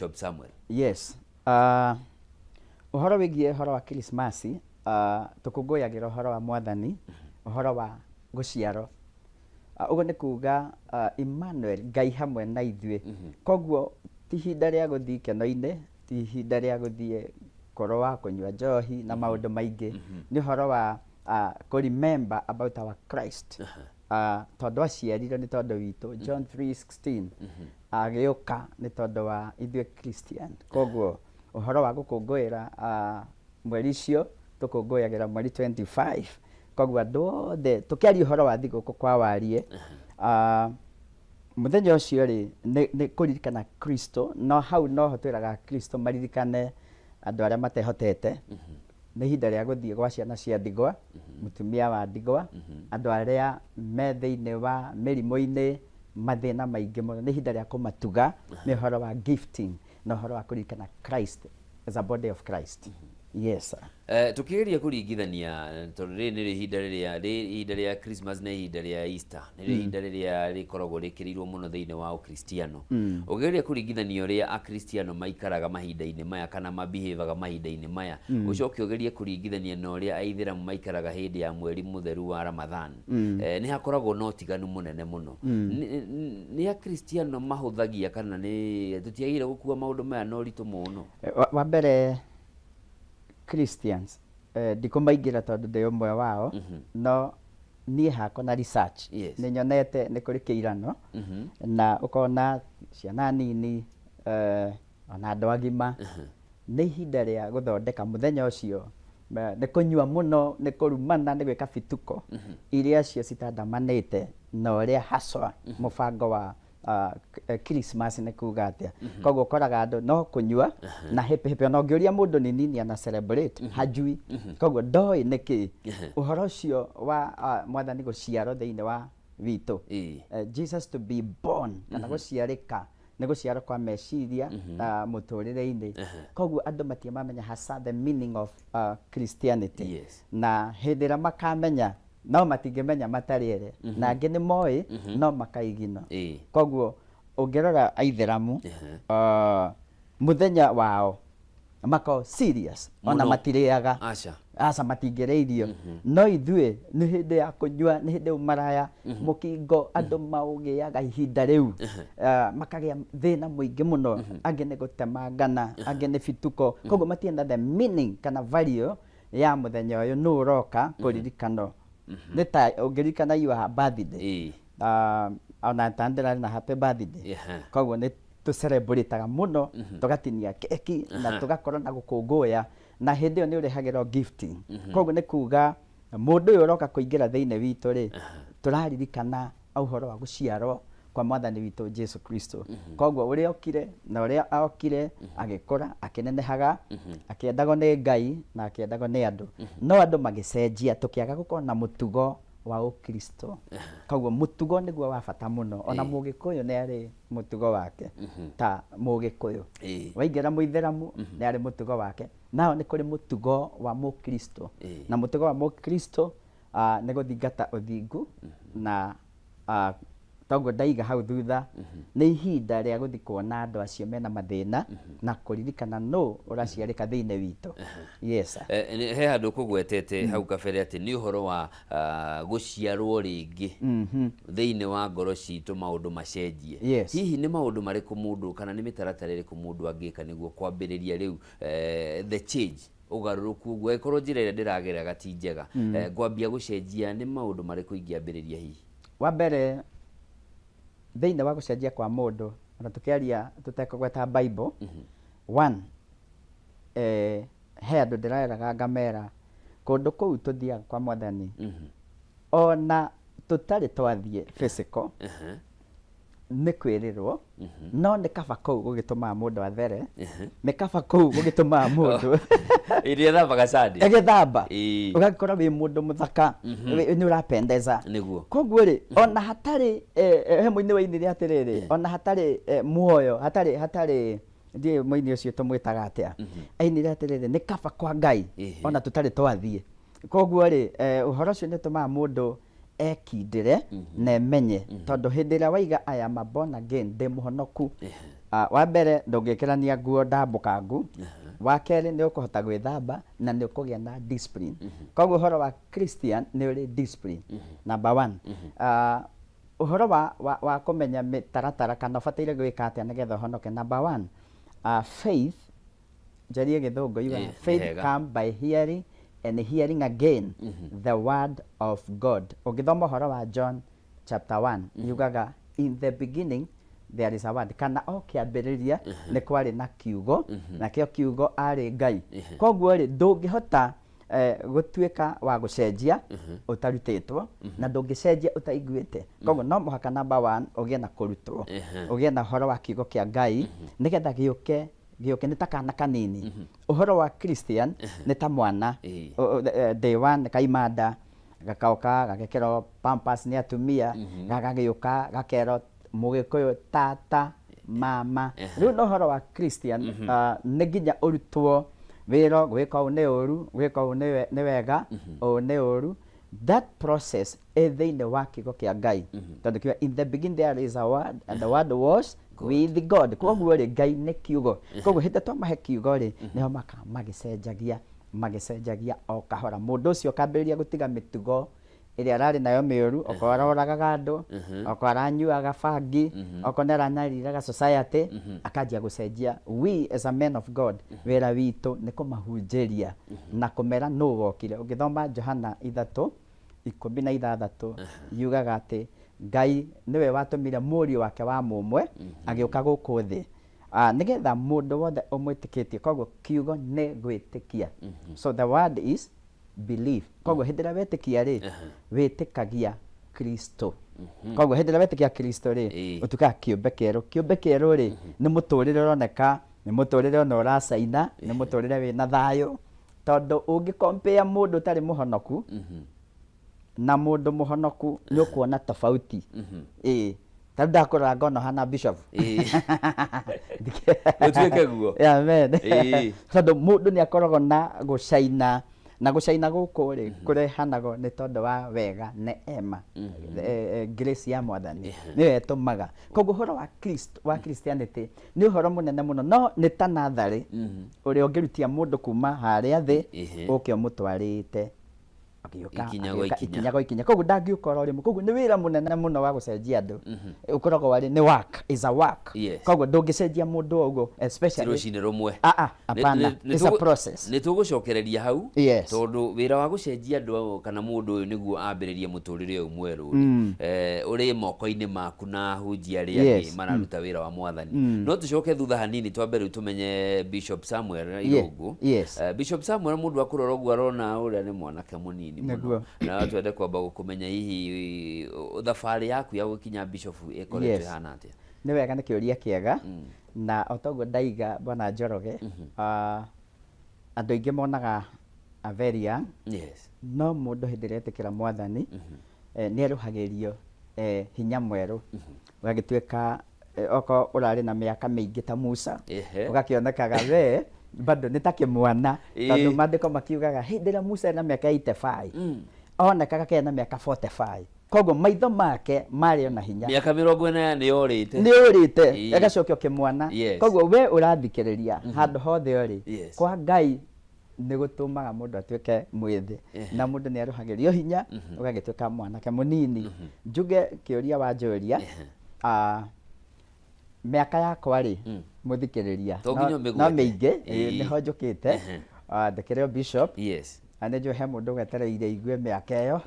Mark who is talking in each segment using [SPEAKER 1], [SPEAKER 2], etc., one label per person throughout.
[SPEAKER 1] Bishop Samuel.
[SPEAKER 2] Yes. Uhoro wigie uhoro wa Christmas, tukungũyagĩra uhoro wa Mwathani, uhoro wa gũciarwo. Uguo nĩ kuga Emmanuel, Ngai hamwe na ithuĩ. Koguo ti ihinda rĩa gũthiĩ ikeno-inĩ, ti ihinda rĩa gũthiĩ kũrũa, kũnyua njohi na maũndũ maingĩ. Nĩ uhoro wa kũ remember about our Christ. Tondũ aciarirwo nĩ tondũ witũ, John 3:16, agĩũka nĩ tondũ wa ithuĩ Christian. Koguo uhoro wa gũkũngũĩra mweri ũcio tũkũngũyagĩra mweri 25. Koguo andũ othe tũkĩaria uhoro wa thigũkũ kwa warie, muthenya ũcio rĩ nĩ kũririkana Kristo, no hau noho twĩraga Kristo maririkane andũ arĩa matehotete. Nĩ ihinda rĩa gũthiĩ gwa ciana cia ndigwa, mũtumia wa ndigwa, andũ arĩa me thĩinĩ wa mĩrimũ-inĩ, mathĩna maingĩ mũno. Nĩ ihinda rĩa kũmatuga, nĩ uhoro wa gifting na uhoro wa kũririkana Christ as a body of Christ. Yes sir.
[SPEAKER 1] Tukigeria kuringithania tondũ rĩrĩ nĩ ihinda rĩa Christmas na ihinda rĩa Easter, nĩ ihinda rĩrĩa rĩkoragwo rĩkĩrĩirwo mũno thĩinĩ wa Ũkristiano. Ũgeria kuringithania ũrĩa Akristiano maikaraga mahinda-inĩ maya kana mabehaviaga mahinda-inĩ maya, ũcoke ũgerie kuringithania na ũrĩa Aithĩramu maikaraga hĩndĩ ya mweri mũtheru wa Ramadhan. Nĩ hakoragwo na ũtiganu mũnene mũno. Nĩ Akristiano mahũthagia kana nĩ tũtiagĩrĩire gũkua maũndũ maya na ũritũ mũno?
[SPEAKER 2] Wa mbere Christians ndikũmaingĩra tondũ ndĩ ũmwe wao, no niĩ hakwa na research nĩ nyonete nĩ kũrĩ kĩirano, na ũkona ciana nini ona andũ agima nĩ ihinda rĩa gũthondeka mũthenya ũcio, nĩ kũnyua mũno, nĩ kũrumana, nĩ gwĩka bituko iria cio citandamanĩte na ũrĩa haswa mũbango wa Christmas nĩ kuga atĩa. Koguo ũkoraga andũ no kũnyua na hĩpĩ ona ũngĩũria mũndũ nĩ nini ana celebrate hajui. Koguo ndoĩ nĩkĩ ũhoro ũcio wa Mwathani gũciarwo thĩinĩ wa witũ, Jesus to be born kana gũciarĩka, nĩ gũciarwo kwa meciria mũtũrĩre-inĩ. Koguo andũ matiamamenya hasa the meaning of Christianity. Na hĩndĩ ĩrĩa makamenya no matingĩmenya matarĩ ere, na angĩ nĩ moĩ no makaigino. Koguo ũngĩrora Aithĩramu mũthenya wao makao serious, ona matirĩaga, aca matingĩrĩa irio. No ithuĩ nĩ hĩndĩ ya kũnyua, nĩ hĩndĩ ũmaraya, mũkingo, andũ maũgĩaga ihinda rĩu, makagĩa thĩna mũingĩ mũno, angĩ nĩ gũtemangana, angĩ nĩ bituko. Koguo matienda the meaning kana value ya mũthenya ũyũ nĩ ũroka kũririkano. Nĩ ta ũngĩririkana your birthday, ona tandĩra na happy birthday. Koguo nĩ tũcelebrataga mũno, tũgatinia keki na tũgakorwo na gũkũngũya, na hĩndĩ ĩyo nĩ ũrehagĩrwo gifting. Koguo nĩ kuga mũndũ ũyũ ũroka kũingĩra thĩinĩ witũ rĩ, tũraririkana ũhoro wa gũciarwo kwa Mwathani witũ Jesu Kristo. Koguo ũrĩa okire na ũrĩa okire agĩkũra, akĩnenehaga, akĩendagwo nĩ Ngai na akĩendagwo nĩ andũ. No andũ magĩcenjia, tũkĩaga gũkorwo na mũtugo wa Ũkristo. Koguo mũtugo nĩguo wa bata mũno, ona Mũgĩkũyũ nĩ arĩ mũtugo wake ta Mũgĩkũyũ. Waingĩra Mũithĩramu nĩ arĩ mũtugo wake. Nao nĩ kũrĩ mũtugo wa Mũkristo, na mũtugo wa Mũkristo nĩ gũthingata ũthingu na toguo ndaiga hau thutha nĩ ihinda rĩa gũthiĩ kuona andũ acio mena mathĩna na kũririkana no ũraciarĩka thĩinĩ witũ. Yes sir.
[SPEAKER 1] He handũ kũgwetete hau kabere atĩ nĩ ũhoro wa gũciarwo rĩngĩ thĩinĩ wa ngoro citũ, maũndũ macenjie. Hihi nĩ maũndũ marĩkũ mũndũ kana nĩ mĩtaratara ĩrĩkũ mũndũ angĩka nĩguo kwambĩrĩria rĩu the change, ũgarũrũku ũguo angĩkorwo njĩra ĩrĩa ndĩrageraga ti njega, kwambia gũcenjia, nĩ maũndũ marĩkũ ingĩambĩrĩria hihi?
[SPEAKER 2] Wa mbere thĩinĩ wa gũcenjia kwa mũndũ, ona tũkĩaria tũtekũgweta Bible, one, he andũ ndĩraeraga ngamera kũndũ kũu tũthiaga kwa Mwathani, ona tũtarĩ twathiĩ physical, nĩ kwĩrĩrwo, no nĩ kaba kũu gũgĩtũmaga mũndũ athere, nĩ kaba kũu gũgĩtũmaga mũndũ
[SPEAKER 1] ĩrĩthambaga Sunday,
[SPEAKER 2] agĩthamba, ũgagĩkora wĩ mũndũ mũthaka, nĩ ũrapendeza. Koguo rĩ, ona hatarĩ hemo-inĩ wa inĩ atĩrĩrĩ, ona hatarĩ muoyo, hatarĩ ndiĩ mũini ũcio tũmwĩtaga atĩa, ainire atĩrĩrĩ, nĩ kaba kwa Ngai ona tũtarĩ twathiĩ. Koguo rĩ, ũhoro ũcio nĩ ũtũmaga mũndũ ekindire na emenye tondu hindi ria waiga I am born again ndi muhonoku wa mbere ndungikirania nguo ndambukangu wa keri ni ukuhota gwithamba na ni ukugia na discipline koguo horo wa Christian ni uri discipline number 1 uhoro wa kumenya mitaratara kana bataire gwika atia nigetha honoke number 1 faith jarie githungu yuga faith come by hearing and hearing again the word of God. Ugithoma horo wa John chapter 1 yugaga in the beginning there is a word kana kiambiriria ni kwari na kiugo na kio kiugo ari Ngai koguo ri ndungihota gutuika wa gucenjia utarutitwo na ndungicenjia utaiguite koguo no muhaka number 1 ugie na kurutwo ugie na horo wa kiugo kia Ngai nigetha giuke ni ta kana kanini uhoro wa Christian ni ta mwana day 1 kaimanda gakauka gagekero pampers ni atumia gagagiuka gakero mugikuyu tata mama riu no horo wa Christian ni nginya urutwo wiro gwika une uru gwika une ni wega une uru that process thiini wa kiugo kia Ngai tondu kiwa in the beginning there is a word and the word was with God koguo ri Ngai ni kiugo koguo hindi twamahe kiugo ri niho magicenjagia o kahora mundu ucio kambiriria gutiga mitugo iria arari nayo miuru okorwo aroragaga andu okorwo aranyuaga bangi okorwo aranyariraga society akanjia gucenjia. We as a man of God wira witu ni kumahunjiria na kumera no wokire. Ungithoma Johana 3:16 yugaga ati Ngai niwe watumire mũriũ wake wa mũmwe agiuka guku thi nigetha mundu wothe umwitikitie koguo kiugo ni gwitikia. So the word is belief koguo hindi ria wetikia ri witikagia Kristo koguo hindi ria wetikia Kristo ri utuka kiumbe kieru ri ni muturire uroneka ni muturire ona uracaina ni muturire wina thayo tondu ungi compare mundu tari muhonoku na mundu muhonoku ni ukuona tofauti tabda kora ngono hana bishop
[SPEAKER 1] utuike guo
[SPEAKER 2] amen tondu mundu ni akoragwo na gucaina na gucaina guku ri kurehanago ni tondu wa wega neema grace ya mwathani ni wetumaga koguo horo wa Kristo wa Christianity ni horo munene muno no ni ta nathari uri ungirutia mundu kuma haria thi ukio mutwarite ikinya go ikinya koguo ndangiuka ori koguo ni wira munene muno wa gucenjia andu ukoragwo wari ni work is a work koguo ndungicenjia mundu oguo especially
[SPEAKER 1] rocine rumwe
[SPEAKER 2] apana it's a process
[SPEAKER 1] ni tugucokereria hau tondu wira wa gucenjia andu kana mundu uyu niguo ambiririe muturire uyu mweru uri moko-ini maku na hunjia ria mararuta wira wa mwathani no tucoke thutha hanini twambere tumenye Bishop Samuel Irungu. Bishop Samuel mundu akurora uguo arona uria ni mwanake munini na twende kwamba gukumenya hihi thabari yaku ya gukinya bishop ikoretwe hana atia.
[SPEAKER 2] Ni wega ni kiuria kiega na otogo ndaiga bwana Njoroge andu ingi monaga a very young no mundu hindi retikira mwathani ni aruhagirio hinya mweru ugagituika oko urari na miaka mingi ta Musa ugakionekaga we bado nitake mwana tondu mandiko makiugaga hindi ria Musa na miaka 85 onekaga kena miaka 45 koguo maitho make mari ona hinya
[SPEAKER 1] miaka 40 ni yorite
[SPEAKER 2] agacokio kimwana koguo we urathikiriria handu hothe uri kwa Ngai ni gutumaga mundu atuike mwithi na mundu ni aruhagirio hinya ugagituika mwanake munini njuge kiuria wa njuria miaka yakwa ri muthikiriria no mingi ni ho njukite ndekireo bishop ane jo he mundu gwetereire igue miaka iyo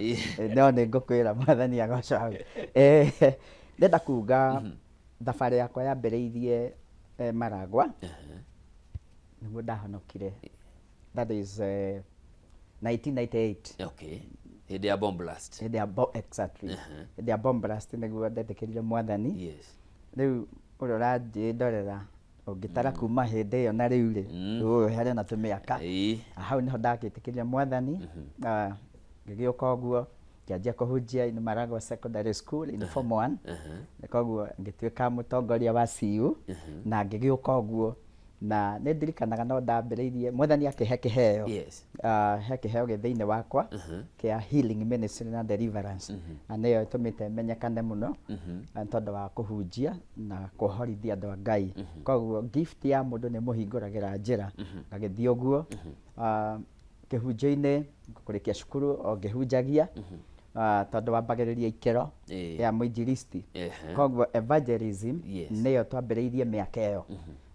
[SPEAKER 2] no ni ngukwira mwathani agocao ndenda kuga thabari yakwa yambiriirie Maragwa niguo ndahonokire that is 1998
[SPEAKER 1] hindi ya bomb blast
[SPEAKER 2] exactly hindi ya bomb blast niguo ndetikirire mwathani riu urora ndorera ungitara kuma hindi iyo na riu ri hari na tumiaka hau niho ndagitikiria mwathani ngigiuka uguo ngianjia kuhunjia in Maragwa Secondary School in form 1 koguo ngituika mutongoria wa CU na ngigiuka uguo na nä ndirikanaga no ndambä mwathani akä kĩheo he kĩheo gĩ thĩinĩ wakwa kĩa healing ministry na deliverance na nĩyo ĩtũmĩte menyekane mũno tondũ wa kũhunjia na kũhorithia andũ a Ngai. Koguo gift ya mũndũ nĩ mũhingũragĩra njĩra ngagĩthiĩ ũguo kĩhunjio-inĩ kũrĩkia cukuru o ngĩhunjagia tondũ wambagĩrĩria ikĩro ya mũinjilisti. Koguo evangelism nĩyo twambĩrĩirie mĩaka ĩyo.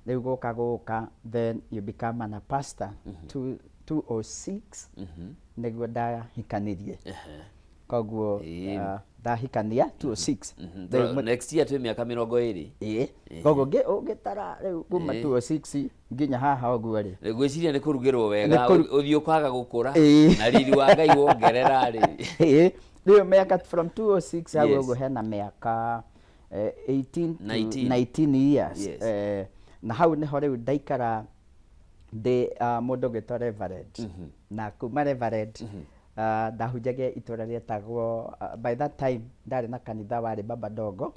[SPEAKER 2] Rĩu gũka then you become a pastor 206 nĩguo ndahikanirie. Koguo ndahikania 206
[SPEAKER 1] next year twĩ mĩaka 20.
[SPEAKER 2] Koguo ũngĩtara rĩu kuma 206 nginya haha ũguo rĩ,
[SPEAKER 1] ngwĩciria nĩ kũrugĩrwo wega ũthiĩ ũkaga gũkũra na riri wa Ngai wongerera rĩ.
[SPEAKER 2] Rĩu mĩaka from 206 hau ũguo hena mĩaka 18 to 19 years. Na hau nĩho rĩu ndaikara ndĩ mũndũ ũgĩtwo reverend na kuma reverend ndahunjagia itũra rĩetagwo by that time ndarĩ na kanitha warĩ Baba Dogo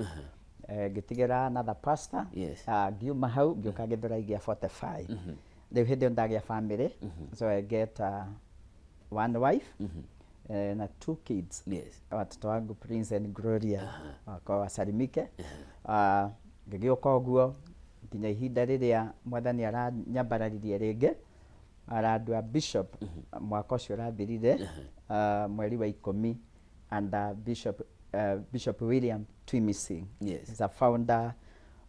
[SPEAKER 2] ngĩtigĩra another pastor ngiuma hau ngĩũka Gĩthũrai gĩa 45. Rĩu hĩndĩ ĩyo ndagĩa family so I get one wife na 2 kids. Watoto wangu Prince and Gloria wako wasalimike. Ngĩgĩũka ũguo nginya ihinda rĩrĩa mwathani aranyambararirie rĩngĩ arandua bishop mwaka ũcio ũrathirire mweri wa 10 and Bishop William Twimising is a founder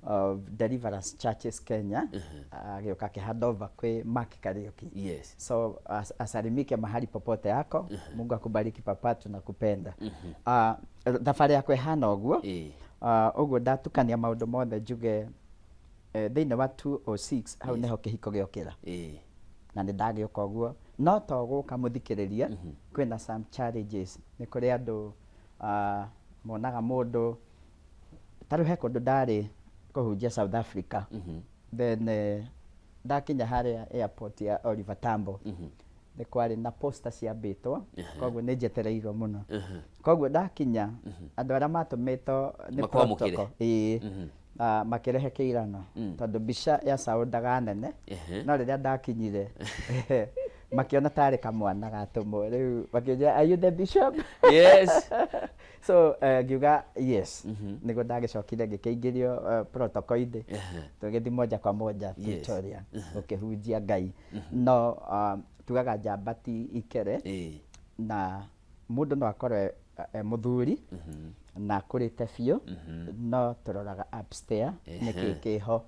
[SPEAKER 2] of Deliverance Churches Kenya. Agĩũka akĩhand over kwĩ Mark Kariuki. So asalimike mahali popote yako. Mungu akubariki papa, tunakupenda. Thabarĩ yakwa ĩhana ũguo ũguo ndatukania maũndũ mothe njuge thĩinĩ wa 206 hau nĩho kĩhiko gĩokĩra na nĩ ndagĩũka ũguo no to gũka mũthikĩrĩria kwĩna some challenges. Nĩ kũrĩ andũ monaga mũndũ tarĩu he kũndũ ndarĩ kũhunjia South Africa then ndakinya harĩa airport ya Oliver Tambo nĩ kwarĩ na poster ciambĩtwo koguo nĩ njetereirwo mũno. Koguo ndakinya andũ arĩa matũmĩtwo nĩ protocol makĩrehe kĩirano tondũ mbica ya Saũl ndaganene no rĩrĩa ndakinyire makĩona tarĩ kamwana gatũmwo. Rĩu makĩnjĩra are you the bishop? So ngiuga yes. Nĩguo ndagĩcokire ngĩkĩingĩrio protocol-inĩ tũgĩthiĩ moja kwa moja Victoria ũkĩhunjia Ngai. No tugaga njamba ti ikere na mũndũ no akorwo mũthuri na kũrĩte biũ no tũroraga upstairs nĩkĩ kĩho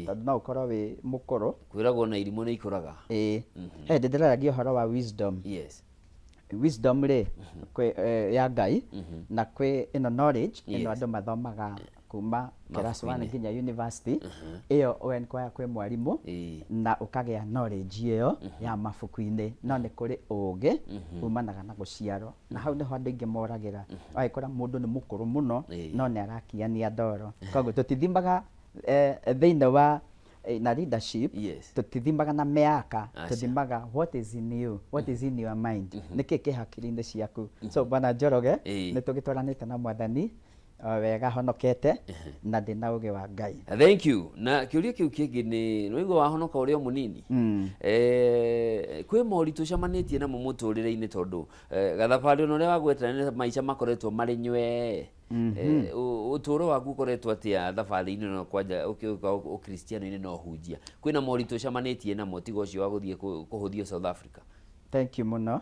[SPEAKER 2] tondũ no ũkorwo wĩ mũkũrũ
[SPEAKER 1] kwĩragwo na irimũ nĩ ikũraga.
[SPEAKER 2] Hĩndĩ ndĩraragia ũhoro wa wisdom. Wisdom rĩ ya Ngai na kwĩ ĩno knowledge ĩno andũ mathomaga kuma class 1 nginya university. Ĩyo we nĩkwaya kwĩ mwarimũ na ũkagĩa knowledge ĩyo ya mabuku-inĩ no nĩ kũrĩ ũũgĩ umanaga na gũciarwo na hau nĩho andũ aingĩ moragĩra. Agĩkora mũndũ nĩ mũkũrũ mũno no nĩ arakiania ndoro. Koguo tũtithimaga thĩinĩ wa na leadership tutithimaga na mĩaka, tuthimaga what is in you, what is in your mind, nĩkĩ kĩ hakiri-inĩ ciaku. So Bwana Njoroge nĩ tũgĩtwaranĩte na mwathani wega honokete na ndĩ na ũgĩ wa Ngai.
[SPEAKER 1] Thank you. Na kĩũria kĩu kĩngĩ nĩ nĩguo wahonoka ũrĩ o mũnini kwĩ moritũ ũcemanĩtie namo mũtũrĩre-inĩ tondũ gathabarĩ ũrĩa wagweterera maica makoretwo marĩ nywee. Ũtũũro waku ũkoretwo atĩa thabarĩ-inĩ no kwanja ũkristiano-inĩ no hunjia kwĩna moritũ ũcemanĩtie namo tiga ũcio wa gũthiĩ kũhũthio South Africa?
[SPEAKER 2] Thank you mũno.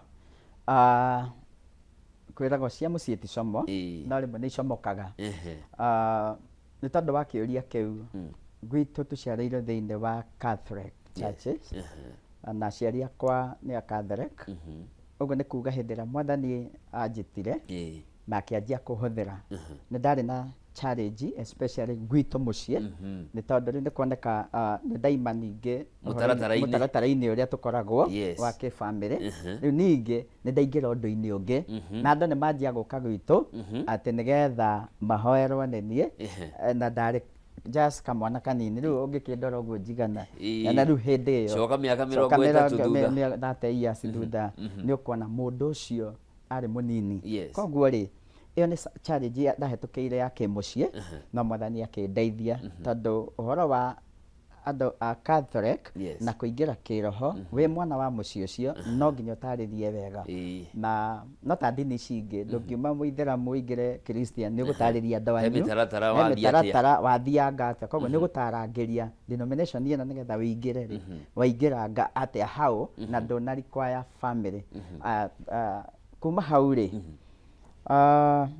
[SPEAKER 2] Kwĩragwo cia mũciĩ ti como no rĩmwe nĩ icomokaga. Nĩ tondũ wa kĩũria kĩu gwitũ tũciarĩirwo thĩinĩ wa Catholic churches na aciari akwa nĩ a Catholic. Ũguo nĩ kuga hĩndĩ ĩrĩa mwathani anjĩtire na akĩanjia kũhũthĩra nĩ ndarĩ na challenge especially gwitũ mũciĩ nĩ tondũ rĩu nĩ kuoneka nĩ ndaima ningĩ mũtaratara-inĩ ũrĩa tũkoragwo wa kĩbamĩrĩ. Rĩu ningĩ nĩ ndaingĩra ũndũ-inĩ ũngĩ na andũ nĩ manjia gũka gwitũ atĩ nĩgetha mahoerwo nĩ niĩ na ndarĩ just kamwana kanini. Rĩu ũngĩkĩndora ũguo njigana na rĩu hĩndĩ ĩyo
[SPEAKER 1] coka mĩaka 30 thutha
[SPEAKER 2] 30 years thutha nĩ ũkuona mũndũ ũcio arĩ mũnini. Koguo rĩ ĩyo nĩ challenge ndahetũkĩire ya kĩmũciĩ no mwathani akĩndeithia tondũ ũhoro wa andũ a Catholic
[SPEAKER 1] Yes.
[SPEAKER 2] na kũingĩra kĩroho wĩ mwana wa mũciĩ ũcio no nginya ũtarĩrie wega na no ta ndini ici ingĩ ndũngiuma mũithĩramu ũingĩre Christian nĩ ũgũtarĩria andũ anyu mĩtaratara wathianga atĩa koguo nĩ ũgũtarangĩria denomination ĩno nĩgetha wĩingĩre rĩ waingĩranga atĩa hau na ndũna require family kuma hau rĩ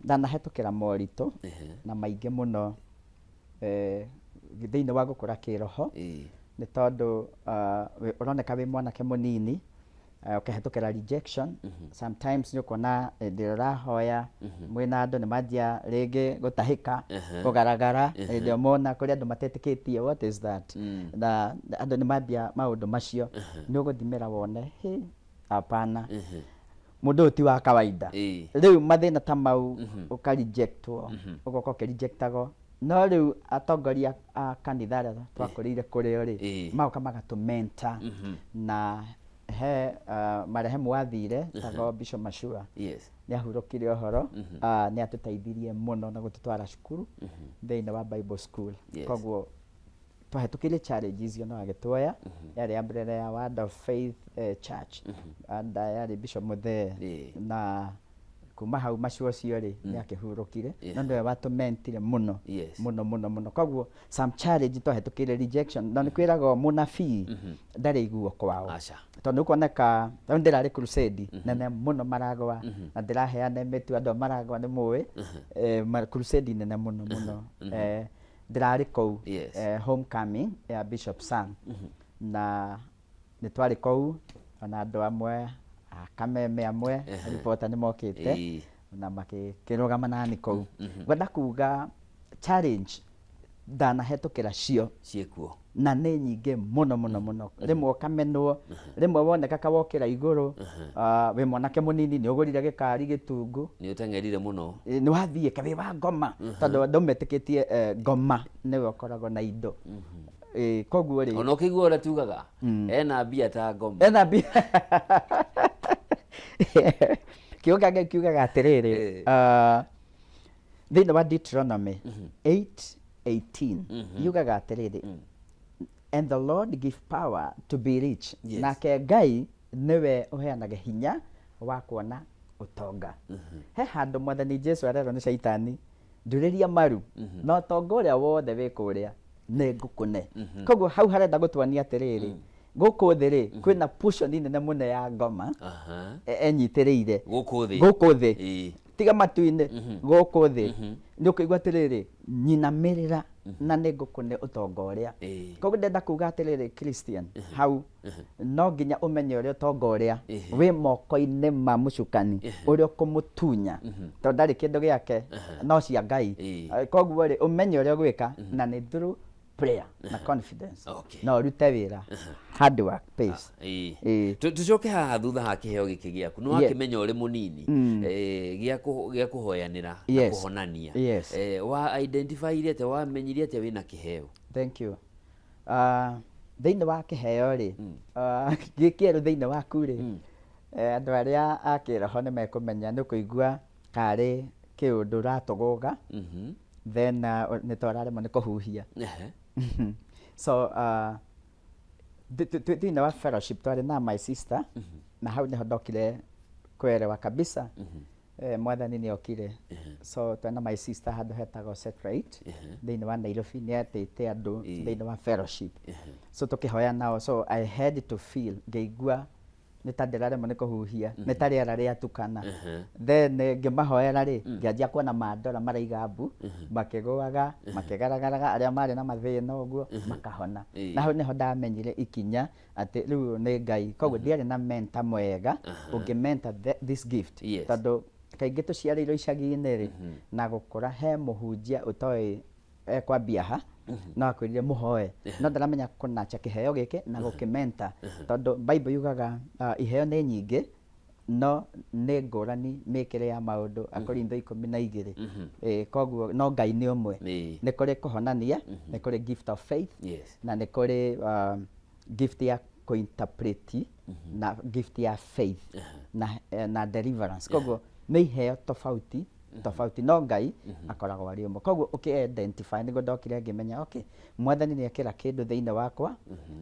[SPEAKER 2] ndanahĩtũkĩra moritũ na maingĩ mũno thĩinĩ wa gũkũra kĩroho nĩ tondũ ũroneka wĩ mwanake mũnini ũkĩhĩtũkĩra rejection sometimes nĩ ũkuona hĩndĩ ũrahoya mwĩna andũ nĩ manjia rĩngĩ gũtahĩka kũgaragara hĩndĩ ũmona kũrĩ andũ matetĩkĩtie what is that na andũ nĩ mambia maũndũ macio nĩ ũgũthimĩra wone hapana mũndũ ũyũ ti wa kawaida rĩu mathĩna ta mau ũkarejectwo ũgoka ũkĩrejectagwo no rĩu atongoria a kanitha arĩa twakũrĩire kũrĩo rĩ magoka magatũmenta na he marehemu wathire tago Bishop Mashua nĩ ahurũkire ũhoro nĩ atũteithirie mũno na gũtũtwara cukuru thĩinĩ wa Bible school koguo twahĩtũkĩire challenges icio no agĩtuoya yarĩ ya mbere ya Word of Faith Church and yarĩ Bishop Muthee na kuma hau Mashua ũcio rĩ nĩ akĩhurũkire no nĩwe watũmentire mũno mũno koguo some challenge twahĩtũkĩire rejection na nĩ kwĩragwo mũnabii ndarĩ iguo kwao tondũ kuoneka tondũ ndĩrarĩ crusade nene mũno maragwa na ndĩraheana mĩtu andũ maragwa nĩ mũĩ crusade nene mũno ndĩrarĩ kũu homecoming ya Bishop Sang na nĩ twarĩ kũu ona andũ amwe kameme amwe reporter nĩ mokĩte na makĩrũgama nani kũu ngwenda kuga challenge ndanahĩtũkĩra ciĩkuo na nĩ nyingĩ mũno rĩmwe ũkamenwo rĩmwe woneka kawokĩra igũrũ wĩ mwanake mũnini nĩ ũgũrire gĩkari gĩtungu
[SPEAKER 1] nĩ ũteng'erire mũno
[SPEAKER 2] nĩ wathiĩ wĩ wa ngoma tondũ ndũmetĩkĩtie ngoma nĩwe ũkoragwo na indo koguo rĩ
[SPEAKER 1] ona ũkĩigua ũrĩa tugaga ena mbia ta ngoma
[SPEAKER 2] ena mbia kiugaga atĩrĩrĩ thĩinĩ wa Deuteronomy 8:18 yugaga atĩrĩrĩ and the Lord give power to be rich nake Ngai nĩwe ũheanaga hinya wa kuona ũtonga he handũ Mwathani Jesu arerwo nĩ Shaitani ndurĩria maru na ũtonga ũrĩa wothe wĩ kũrĩa nĩ ngũkũne koguo hau harenda gũtuonia atĩrĩrĩ gũkũ thĩ rĩ kwĩna portion nene mũno ya ngoma enyitĩrĩire gũkũ thĩ tiga matu-inĩ gũkũ thĩ nĩ ũkũigua atĩrĩrĩ nyinamĩrĩra na nĩ ngũkũne ũtonga ũrĩa koguo ndenda kuga atĩrĩrĩ Christian hau no nginya ũmenye ũrĩa ũtonga ũrĩa wĩ moko-inĩ ma mũcukani ũrĩa ũkũmũtunya tondũ ndarĩ kĩndũ gĩake no cia Ngai koguo rĩ ũmenye ũrĩa ũgwĩka na nĩ through prayer na confidence no rute wĩra hard work pace
[SPEAKER 1] tucoke haha thutha ha kĩheo gĩkĩ gĩaku nĩ wakĩmenya ũrĩ mũnini gĩa kũhoyanĩra na kũhonania wa identify ĩte wamenyire atĩ wĩna kĩheo
[SPEAKER 2] thank you thĩinĩ wa kĩheo rĩ gĩkĩerũ thĩinĩ waku rĩ andũ arĩa a kĩroho nĩ mekũmenya nĩ kũigua karĩ kĩũndũ ratũgũga then nĩ twararemwo nĩ kũhuhia so thĩinĩ wa fellowship twarĩ na my sister na hau nĩho ndokire kwĩrewa kabisa Mwathani nĩ okire so twarĩ na my sister handũ hetagwo Setrite thĩinĩ wa Nairobi nĩ atĩte andũ thĩinĩ wa fellowship so tũkĩhoya nao so I had to feel ngĩigua nĩ ta ndĩraremwo nĩ kũhuhia nĩ ta rĩera rĩatukana then ngĩmahoera rĩ ngĩanjia kuona mandora maraiga mbu makĩgũaga makĩgaragaraga arĩa marĩ na mathĩna ũguo makahona na hau nĩho ndamenyire ikinya atĩ rĩu nĩ Ngai koguo ndiarĩ na mentor mwega ũngĩmenta this gift tondũ kaingĩ tũciarĩirwo icagi-inĩ rĩ na gũkũra he mũhunjia ũtoĩ ekwambia ha no akwĩrire mũhoe no ndaramenya kũnacha kĩheo gĩkĩ na gũkĩmenta tondũ Bible yugaga iheo nĩ nyingĩ no nĩ ngũrani mĩkĩre ya maũndũ Akorintho 12 koguo no Ngai nĩ ũmwe nĩ kũrĩ kũhonania nĩ kũrĩ gift of faith na nĩ kũrĩ gift ya kũinterpreti na gift ya faith na deliverance koguo nĩ iheo tofauti tofauti no Ngai akoragwo ari ũmwe koguo ũkĩ-identify nĩguo ndokire ngĩmenya okay mwathani nĩ ekĩra kĩndũ thĩinĩ wakwa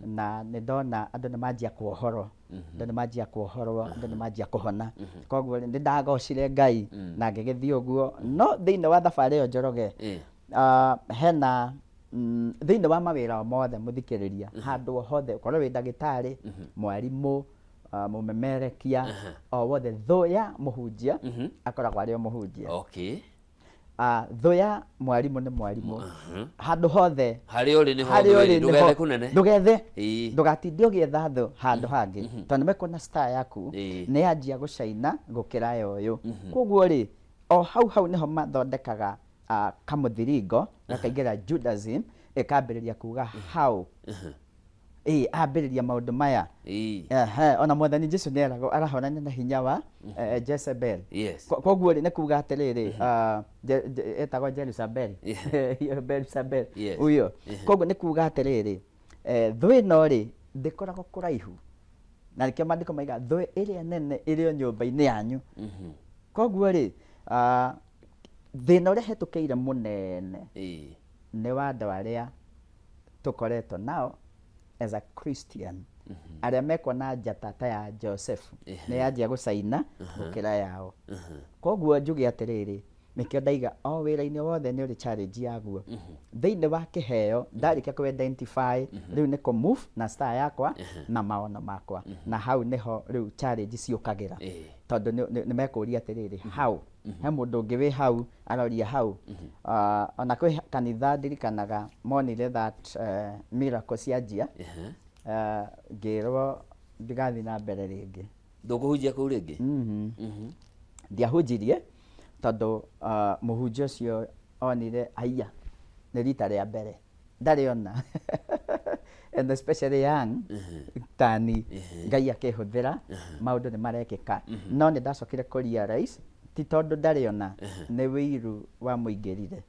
[SPEAKER 2] na nĩ ndona andũ nĩ manjia kuohorwo andũ nĩ manjia kuohorwo andũ nĩ manjia kũhona koguo nĩ ndagocire Ngai na ngĩgĩthiĩ ũguo no thĩinĩ wa thabarĩ ĩyo njoroge hena thĩinĩ wa mawĩra mothe mũthikĩrĩria handũ hothe ũkorwo wĩ ndagĩtarĩ mwarimũ mũmemerekia o wothe thũ ya mũhunjia akoragwo arĩ o mũhunjia thũ ya mwarimũ nĩ mwarimũ handũ hothe harĩ ũrĩ ndũgethe kũnene ndũgethe ndũgatinde ũgĩetha thũ handũ hangĩ tondũ nĩmekuona star yaku nĩ yanjia gũcaina gũkĩra yoyo koguo rĩ o hau nĩho mathondekaga kamũthiringo gakaingĩra Judaism ĩkambĩrĩria kuga how ambĩrĩria maũndũ maya ona mwathani Jesũ nĩ eragwo arahonania na hinya wa Jezebel koguo rĩ nĩ kuga atĩrĩrĩ etagwo Jezebel uyo koguo nĩ kuga atĩrĩrĩ thũ ĩno rĩ ndĩkoragwo kũraihu na nĩkĩo maandĩko maiga thũ ĩrĩa nene ĩrĩ o nyũmba-inĩ yanyu koguo rĩ thĩna ũrĩa hetũkĩire mũnene nĩ wa andũ arĩa tũkoretwo nao as a Christian arĩa mekuona njata ta ya Joseph nĩ yanjia gũcaina gũkĩra yao koguo njuge atĩrĩrĩ nĩkĩo ndaiga o wĩra-inĩ wothe nĩ ũrĩ challenge yaguo thĩinĩ wa kĩheo ndarĩkia kũ-identify rĩu nĩ kũ-move na star yakwa na maono makwa na hau nĩho rĩu challenge ciũkagĩra tondũ nĩ mekũria atĩrĩrĩ how he mũndũ ũngĩ wĩ hau aroria hau ona kwĩ kanitha ndirikanaga monire that miracle cianjia ngĩrwo ndigathiĩ na mbere rĩngĩ
[SPEAKER 1] ndũkũhunjia kũu rĩngĩ
[SPEAKER 2] ndiahunjirie tondũ mũhunjia ũcio onire aya nĩ rita rĩa mbere ndarĩ ona and especially young tani Ngai akĩhũthĩra maũndũ nĩ marekĩka no nĩ ndacokire kũ-realize ti tondũ ndarĩ ona nĩ wĩiru wa mũingĩrire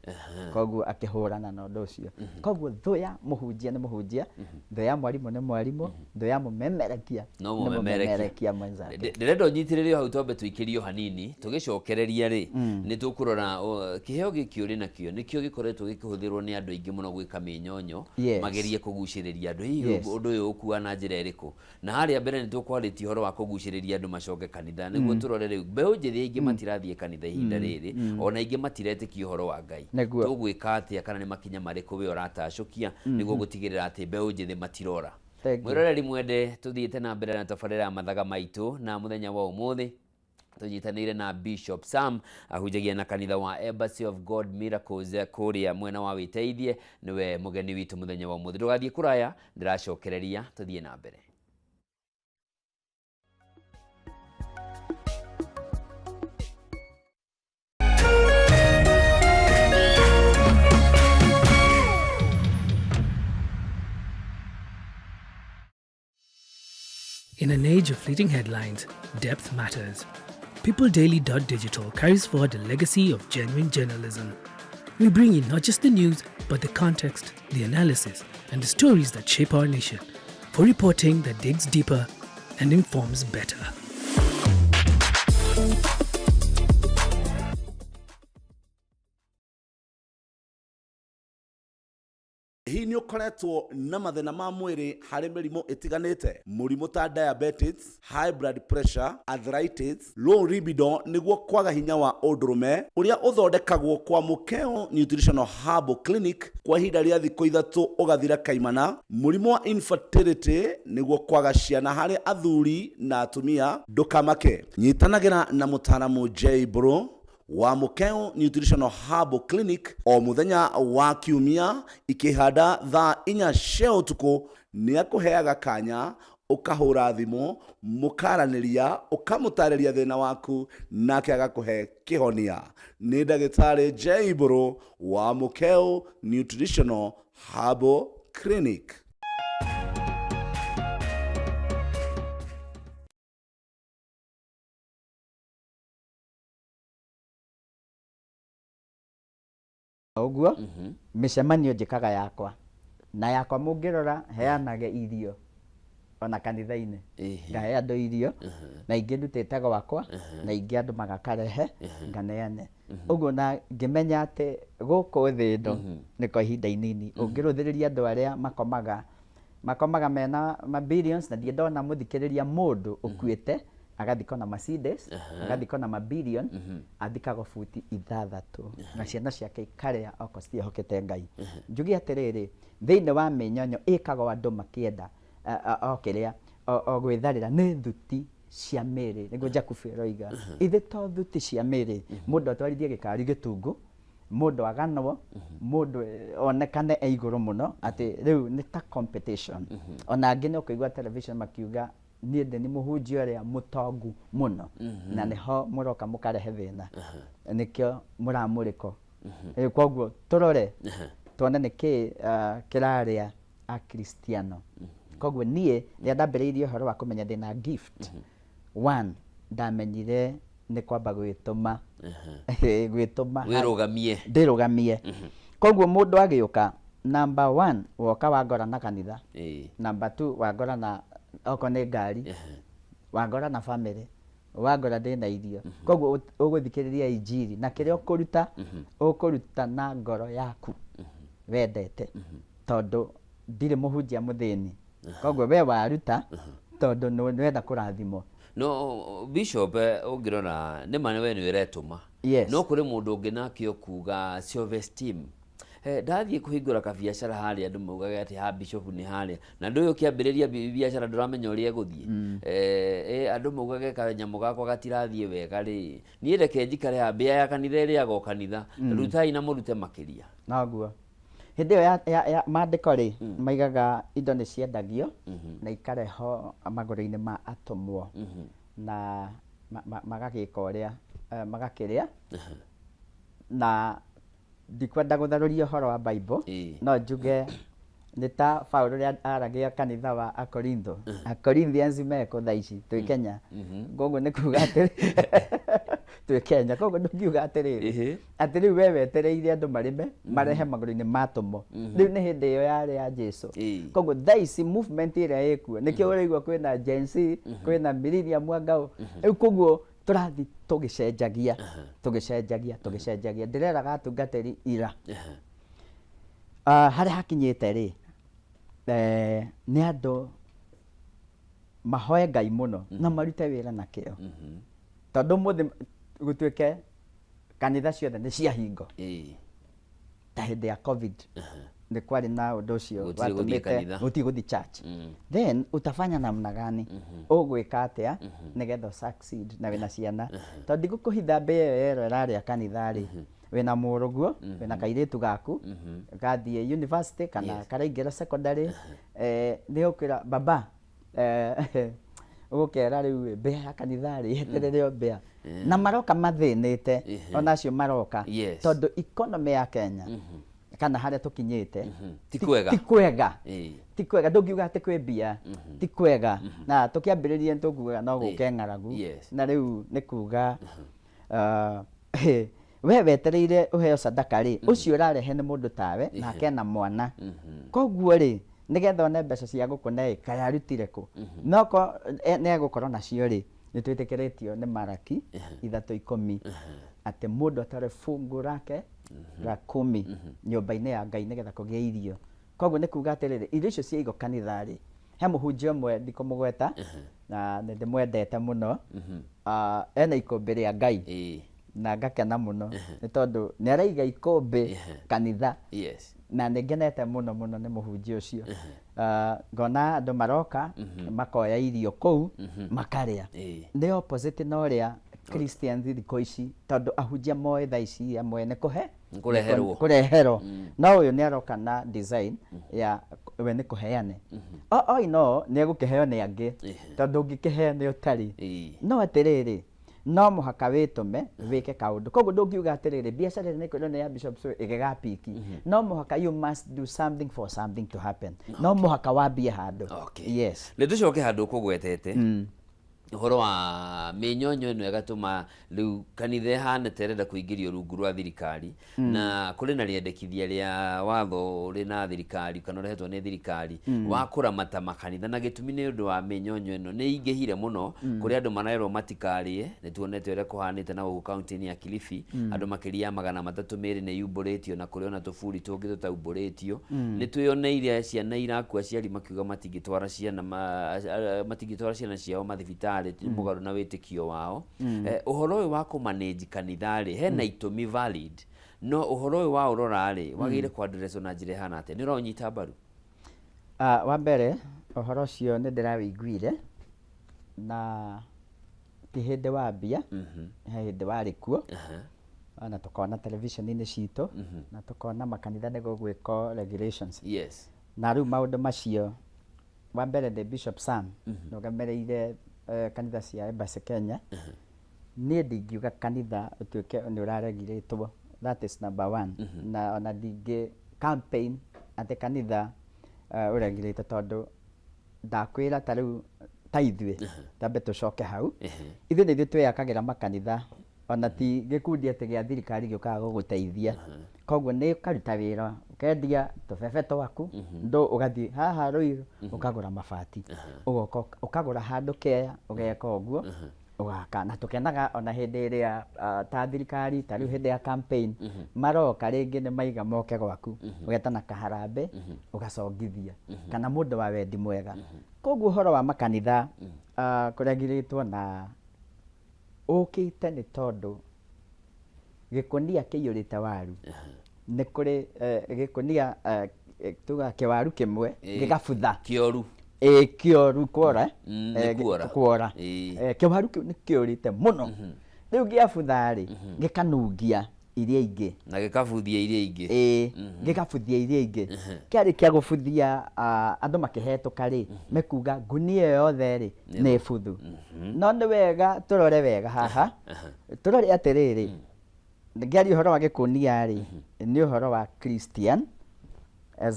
[SPEAKER 2] koguo akĩhũrana na ũndũ ũcio koguo thũ ya mũhunjia nĩ mũhunjia thũ ya mwarimũ nĩ mwarimũ thũ ya mũmemerekia nĩ mũmemerekia mwenzake
[SPEAKER 1] ndĩrenda ũnyitĩrĩre hau twambe tũikĩrio hanini tũgĩcokereria rĩ nĩ tũkũrora kĩheo gĩkĩ ũrĩ nakĩo nĩkĩo gĩkoretwo gĩkĩhũthĩrwo nĩ andũ aingĩ mũno gwĩka mĩnyonyo magerie kũgucĩrĩria andũ hihi ũndũ ũyũ ũkuwa na njĩra ĩrĩkũ na harĩa mbere nĩ tũkwarĩtie ũhoro wa kũgucĩrĩria andũ macoke kanitha nĩguo tũrore rĩu mbeũ njĩthĩ aingĩ matirathiĩ kanitha ihinda rĩrĩ ona aingĩ matiretĩkia ũhoro wa Ngai tũgwĩka atĩa kana nĩ makinya marĩkũ we ũratacũkia nĩguo gũtigĩrĩra atĩ mbeũ njĩthĩ matirora mwĩroreri mwende tũthiĩte na mbere na tabarĩra ya mathaga maitũ na mũthenya wa ũmũthĩ tũnyitanĩire na Bishop Sam ahunjagia na kanitha wa Embassy of God Miracles kũrĩa mwena wa Wĩteithie nĩwe mũgeni witũ mũthenya wa ũmũthĩ ndũgathiĩ kũraya ndĩracokereria tũthiĩ na mbere.
[SPEAKER 3] In an age of fleeting headlines, depth matters. PeopleDaily.digital carries forward a legacy of genuine journalism. We bring you not just the news, but the context, the analysis, and the stories that shape our nation, for reporting that digs deeper and informs better.
[SPEAKER 4] Hii nĩ ũkoretwo na mathĩna ma mwĩrĩ harĩ mĩrimũ ĩtiganĩte mũrimũ ta diabetes, high blood pressure, arthritis, low libido nĩguo kwaga hinya wa ũndũrũme ũrĩa ũthondekagwo kwa Mukeo Nutritional Herbal Clinic kwa ihinda rĩa thikũ 3 ũgathira kaimana, mũrimũ wa infertility nĩguo kwaga ciana harĩ athuri na atumia ndũkamake. Nyitanagĩra na mũtaaramu J Bro wa Mukeo Nutritional Herbal Clinic o muthenya wa kiumia ikihanda thaa 4 cia ũtukũ nĩ akũheaga kanya ukahũra thimo mukaranĩria ukamũtarĩria thĩna waku nake agakũhe kĩhonia. Nĩ ndagĩtarĩ J Bro wa Mukeo Nutritional Herbal Clinic.
[SPEAKER 2] Oguo mĩcemanio njĩkaga yakwa na yakwa mũngĩrora heanage irio ona kanitha-inĩ ngahe andũ irio na ingĩ ndutĩte gwakwa na ingĩ andũ magakarehe nganeane. Ũguo na ngĩmenya atĩ gũkũ thĩ ĩno nĩ kwa ihinda inini. Ũngĩrũthĩrĩria andũ arĩa makomaga mena ma-billions, na ndona mũthikĩrĩria mũndũ ũkuĩte agathikwo na Mercedes, agathikwo na ma-billion, athikagwo futi 6 na ciana ciake ikarĩa oko citiehokete Ngai. Njuge atĩrĩrĩ, thĩinĩ wa mĩnyonyo ĩkagwo andũ makĩenda okĩrĩa o gwĩtharĩra nĩ thuti cia mĩrĩ, nĩguo Jakubu aroiga ithe to thuti cia mĩrĩ, mũndũ atwarithie gĩkari gĩtungu, mũndũ aganwo, mũndũ onekane e igũrũ mũno, atĩ rĩu nĩ ta competition. Ona angĩ nĩ ũkũigua television makiuga niĩ ndĩ nĩ mũhunjia ũrĩa mũtongu mũno, na nĩho mũroka mũkarehe thĩna, nĩkĩo mũramũrĩko. Koguo tũrore tuone nĩkĩ kĩrarĩa akristiano. Koguo niĩ rĩrĩa ndambĩrĩirie ũhoro wa kũmenya ndĩna gift, one, ndamenyire nĩ kwamba gwĩtũma ndĩrũgamie. Koguo mũndũ agĩũka, number 1 woka wangora na kanitha, number 2 wangora na oko nĩ ngari, wangora na family, wangora ndĩna irio. Koguo ũgũthikĩrĩria injiri na kĩrĩa ũkũruta na ngoro yaku wendete, tondũ ndirĩ mũhunjia mũthĩni. Koguo we waruta tondũ nĩ wenda kũrathimwo.
[SPEAKER 1] No Bishop, ũngĩrora nĩ ma we nĩ ũretũma, no kũrĩ mũndũ ũngĩ nake ũkuga self-esteem. Ndathiĩ kũhingũra kabiacara harĩa andũ maugaga atĩ ha Bishop nĩ harĩa, na ndũyũ ũkĩambĩrĩria biacara ndũramenya ũrĩa egũthiĩ. Andũ maugaga kanyamũ gakwa gatirathiĩ wega rĩ, niĩ reke njikare ha mbĩa ya kanitha ĩrĩaga o kanitha, rutai na mũrute makĩria.
[SPEAKER 2] Naguo hĩndĩ ĩyo ya maandĩko rĩ, maigaga indo nĩ ciendagio na ikareho magũrũ-inĩ ma atũmwo, na magagĩka ũrĩa magakĩrĩa. Na ndikwenda gũtharũria ũhoro wa Bible, no njuge nĩ ta Paulo rĩrĩa aragia kanitha wa Akorintho, Akorinthians meko thaa ici twĩ Kenya. Koguo nĩ kuga atĩ twĩ Kenya, koguo ndũngiuga atĩrĩrĩ atĩ rĩu we wetereire andũ marĩme marehe magũrũ-inĩ ma atũmwo. Rĩu nĩ hĩndĩ ĩyo yarĩ ya Jesũ. Koguo thaa ici movement ĩrĩa ĩkuo, nĩkĩo ũraigua kwĩna Gen Z, kwĩna Millennium Mwangau. Rĩu koguo tũrathi tũgĩcenjagia. Ndĩreraga atungatĩri ira harĩa hakinyĩte rĩ, nĩ andũ mahoe Ngai mũno na marute wĩra na kĩo, tondũ mũthĩ gũtuĩke kanitha ciothe nĩ cia hingo. Ta hĩndĩ ya COVID nĩ kwarĩ na ũndũ ũcio watũmĩte gũthiĩ gũthiĩ church. Then utafanya namna gani, ũgwĩka atĩa nĩgetha succeed na wĩna ciana, tondũ ndigũkũhitha mbĩa ĩyo yerwo ĩrarĩa kanitha rĩ, wĩna mũrũguo, wĩna kairĩtu gaku gathiĩ university kana karaingĩra secondary, nĩ ũkwĩra baba ũgũkera rĩu mbĩa ya kanitha rĩ yeterere o mbĩa, na maroka mathĩnĩte, onacio maroka tondũ economy ya Kenya kana harĩa tũkinyĩte ti kwega. Ndũngiuga atĩ kwĩ mbia, ti kwega. Na tũkĩambĩrĩria nĩ tũkugaga no gũke ng'aragu, na rĩu nĩ kuga we wetereire ũheo sadaka rĩ, ũcio ũrarehe nĩ mũndũ tawe nake na mwana. Koguo rĩ, nĩgetha one mbeca cia gũkũne kaĩ arutire kũ? Noko nĩ egũkorwo nacio rĩ, nĩ twĩtĩkĩrĩtio nĩ Malaki 3:10 atĩ mũndũ atarĩ fungu lake la 10 nyũmba-inĩ ya Ngai nĩgetha kũgĩa irio. Koguo nĩ kuga atĩrĩrĩ, irio icio ciaigwo kanitha rĩ, he mũhunjia ũmwe ndikũmũgweta na nĩ ndĩmwendete mũno, ena ikũmbĩ rĩa Ngai na ngakena mũno nĩ tondũ nĩ araiga ikũmbĩ kanitha, na nĩ ngenete mũno nĩ mũhunjia ũcio. Ngona andũ maroka makoya irio kũu makarĩa. Nĩ opposite na ũrĩa Christians thikũ ici, tondũ ahunjia moĩ thaa ici amwe nĩ kũreherwo, no ũyũ nĩ aroka na design ya we nĩ kũheane. No nĩ egũkĩheo nĩ angĩ, tondũ ũngĩkĩheo nĩ ũtarĩ. No atĩrĩrĩ, no mũhaka wĩtũme wĩke kaũndũ. Koguo ndũngiuga atĩrĩrĩ biacara nĩ kwĩrwo nĩ ya Bishop so ĩgĩgapiki. No mũhaka you must do something for something to happen. No mũhaka wambie handũ.
[SPEAKER 1] Yes. Nĩ tũcoke handũ kũgwetete. horo wa minyonyo ino igatuma riu kanitha hana terenda kuingirio rungu rwa thirikari na kuri na riendekithia ria watho rina thirikari kana rehetwo ni thirikari wa kuramata makanitha na gitumi ni undu wa minyonyo ino ni ingihire muno kuri andu manairwo matikarie ni tuonete ure kuhanite na guku county ya Kilifi andu makiria 300 ni yumbũrĩtio na kuri ona tufuri tungi tutaumbũrĩtio ni tuyoneire ciana irakua ciari makiuga matingitwara ciana ciao mathibitari mugaru na witikio wao uhoro uyu wa kumanage kanitha ri hena itumi valid no uhoro uyu wa urora ri wagire kwa address na njire hana ate ni ronyita mbaru
[SPEAKER 2] wa mbere uhoro ucio ni ndirawiguire na ti hindi wa mbia he hindi warĩ kuo na tukona television-inĩ citũ na tukona makanitha nĩ gũgwĩko regulations na rĩu maũndũ macio wa mbere the Bishop Sam rũgamĩrĩire kanitha cia Embassy Kenya niĩ ndingiuga kanitha ũtuĩke nĩ ũraregirĩtwo, that is number one. Na ona ndingĩ campaign atĩ kanitha ũregirĩtwo tondũ ndakwĩra ta rĩu ta ithuĩ tambe tũcoke hau ithuĩ nĩ ithuĩ twĩyakagĩra makanitha ona ti gĩkundi atĩ gĩa thirikari gĩũkaga gũgũteithia koguo nĩ ũkaruta wĩra ũkendia tũbebe twaku ndũ ũgathiĩ haha Ruiru ũkagũra mabati ũgoka ũkagũra handũ Kea ũgeka ũguo ũgaka na tũkenaga ona hĩndĩ ĩrĩa ta thirikari ta rĩu hĩndĩ ya campaign maroka rĩngĩ nĩ maiga moke gwaku ũgetana kaharambe ũgacongithia kana mũndũ wa wendi mwega koguo ũhoro wa makanitha kũregirĩtwo na ũkĩte nĩ tondũ gĩkũnia kĩiyũrĩte waru nĩ kũrĩ gĩkũnia tuga kĩwaru kĩmwe gĩgabutha kĩoru kuora kĩwaru kĩu nĩ kĩũrĩte mũno rĩu gĩabutha rĩ gĩkanungia iria ingĩ
[SPEAKER 1] na gĩkabuthia iria ingĩ
[SPEAKER 2] gĩkabuthia iria ingĩ kĩarĩkia gũbuthia andũ makĩhetũka rĩ mekuga ngunia ĩyo yothe rĩ nĩ buthu no nĩ wega tũrore wega haha tũrore atĩrĩrĩ ngĩaria ũhoro wa gĩkũnia rĩ nĩ ũhoro wa Christian as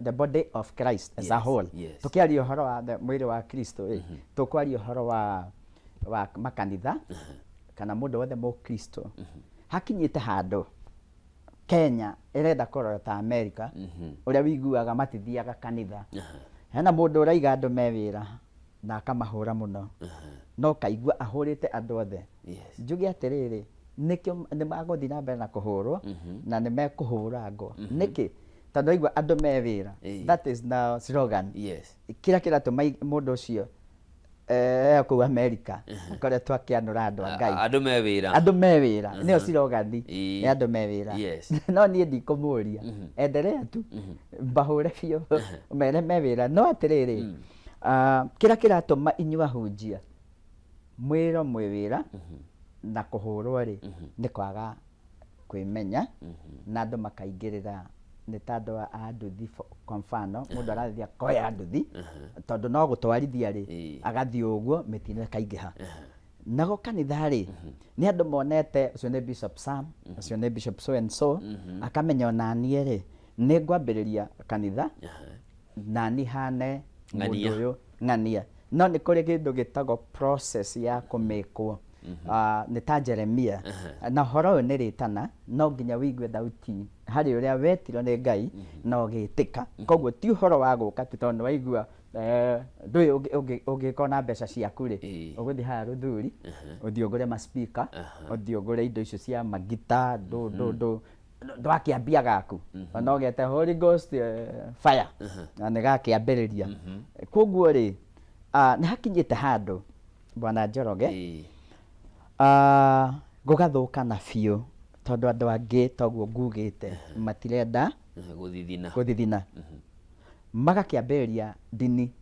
[SPEAKER 2] the body of Christ as a whole tukiaria ũhoro wa mwĩrĩ wa Kristo tukwaria ũhoro wa makanitha kana mũndũ wothe mũkristo hakinyĩte handũ Kenya ĩrenda kũrora ta America ũrĩa wiguaga matithiaga kanitha hena mũndũ ũraiga andũ me wĩra na akamahũra mũno no kaigua ahũrĩte andũ othe njuge atĩrĩrĩ nĩkĩo nĩ magũthiĩ na mbere na kũhũrwo na nĩ mekũhũra ngo nĩkĩ tondũ aigua andũ me wĩra that is now slogan kĩrĩa kĩratũma mũndũ ũcio kũu America ũkoretwo akĩanũra andũ a Ngai andũ me wĩra nĩyo slogan nĩ andũ me wĩra no niĩ ndikũmũria endelea tu mbahũre biũ mere me wĩra no atĩrĩrĩ kĩrĩa kĩratũma inyuĩ ahunjia mwĩro mwĩ wĩra na kũhũrwo rĩ nĩ kwaga kwĩmenya na andũ makaingĩrĩra nĩ tandũ a nduthi kwa mfano mũndũ arathiĩ akoya nduthi tondũ no gũtwarithia rĩ agathiĩ ũguo mĩtino ĩkaingĩha nago kanitha rĩ nĩ andũ monete ũcio nĩ Bishop Sam ũcio nĩ Bishop so and so akamenya ona niĩ rĩ nĩ ngwambĩrĩria kanitha na niĩ hane mũndũ ũyũ ng'ania no nĩ kũrĩ kĩndũ gĩtagwo process ya kũmĩkwo nĩ ta Jeremia na ũhoro ũyũ nĩ rĩtana no nginya wĩigue thauti harĩ ũrĩa wetirwo nĩ Ngai no gĩtĩka koguo ti ũhoro wa gũka tu tondũ waigua ndũĩ ũngĩkorwo na mbeca ciaku rĩ ũgũthiĩ haha Rũthuri ũthiĩ ũgũre ma-speaker ũthiĩ ũgũre indo icio cia magita ndwakĩambia gaku ona ũgete Holy Ghost fire na nĩ gakĩambĩrĩria koguo rĩ nĩ hakinyĩte handũ Bwana Njoroge gũgathũkana biũ tondũ andũ angĩ toguo ngugĩte matirenda gũthithina magakĩambĩrĩria ndini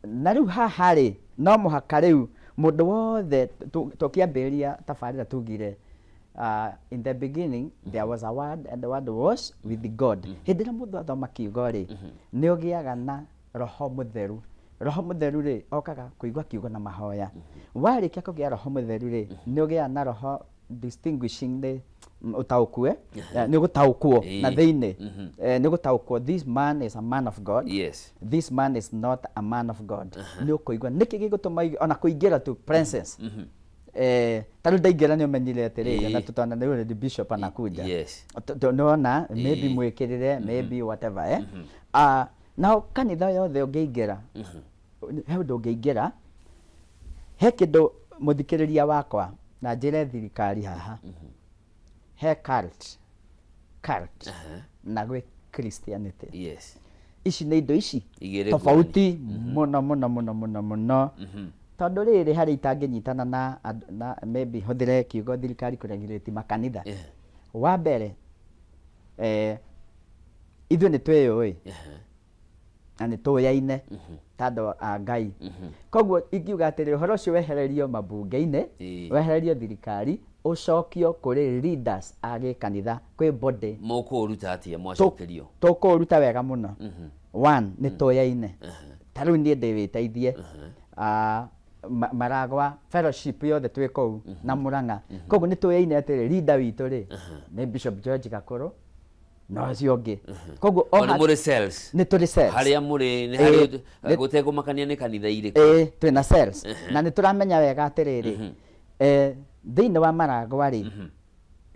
[SPEAKER 2] na rĩu haha rĩ no mũhaka rĩu mũndũ wothe tũkĩambĩrĩria tabarĩra tugire in the beginning there was a word and the word was with God hĩndĩ ĩrĩa mũndũ athoma kiugo rĩ nĩ ũgĩaga na roho mũtheru rĩ okaga kũigua kiugo na mahoya warĩkia kũgĩa roho mũtheru rĩ nĩ ũgĩaga na roho distinguishing the utaukwe ni gutaukwo na thiini ni gutaukwo this man is a man of God.
[SPEAKER 1] Yes.
[SPEAKER 2] This man is not a man of God. Ni ukuigwa niki gigutuma ona kuingira tu presence taru ndaingĩra nĩ ũmenyire atĩrĩrĩ na tũtona nĩ ũrĩ bishop anakuja.
[SPEAKER 1] Yes.
[SPEAKER 2] Tunaona maybe mwĩkĩrĩre maybe whatever now kanitha yothe ũngĩingĩra he ũndũ ũngĩingĩra he kĩndũ mũthikĩrĩria wakwa na njĩre thirikari haha he cult na gwĩ Christianity.
[SPEAKER 1] Yes.
[SPEAKER 2] Ici nĩ indo ici tofauti mũno tondũ rĩrĩ harĩ itangĩnyitana na maybe hũthĩre kiugo thirikari kũregulate makanitha. Wa mbere ithuĩ nĩ twĩyũĩ na nĩ tũyaine tondũ a Ngai. Koguo ingiuga atĩrĩ ũhoro ũcio wehererio mabunge-inĩ wehererio thirikari ũcokio kũrĩ leaders a gĩkanitha kwĩ body
[SPEAKER 1] mũkũruta atĩa mwacokerio
[SPEAKER 2] tũkũruta wega mũno. One nĩ tũyaine ta rĩu niĩ ndĩwĩteithie Maragwa fellowship yothe twĩ kũu na Murang'a. Koguo nĩ tũyaine atĩrĩ leader witũ rĩ nĩ Bishop George Gakũrũ no ũcio ũngĩ. Koguo
[SPEAKER 1] nĩ mũrĩ cells
[SPEAKER 2] nĩ tũrĩ cells
[SPEAKER 1] harĩa mũrĩ nĩ harĩ gũtegũmakania nĩ kanitha irĩkũ.
[SPEAKER 2] Twĩna cells na nĩ tũramenya wega atĩrĩrĩ thĩinĩ wa Maragwa rĩ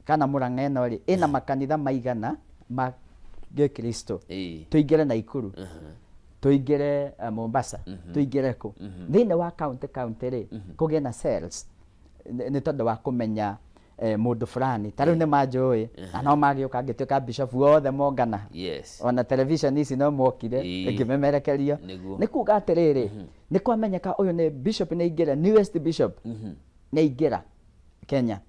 [SPEAKER 2] kana Murang'a ĩno rĩ ĩna makanitha maigana ma Gĩkristo. Tũingĩre Naikuru tũingĩre Mombasa tũingĩre kũ thĩinĩ wa county rĩ kũgĩe na cells nĩ tondũ wa kũmenya mũndũ fulani ta rĩu nĩ manjũĩ na no magĩũka angĩtuĩka bishop wothe mongana.
[SPEAKER 1] Yes.
[SPEAKER 2] Ona television ici no mokire ĩngĩmemerekerio nĩ kuga atĩrĩrĩ nĩ kwamenyeka ũyũ nĩ bishop nĩ aingĩra newest bishop nĩ aingĩra Kenya.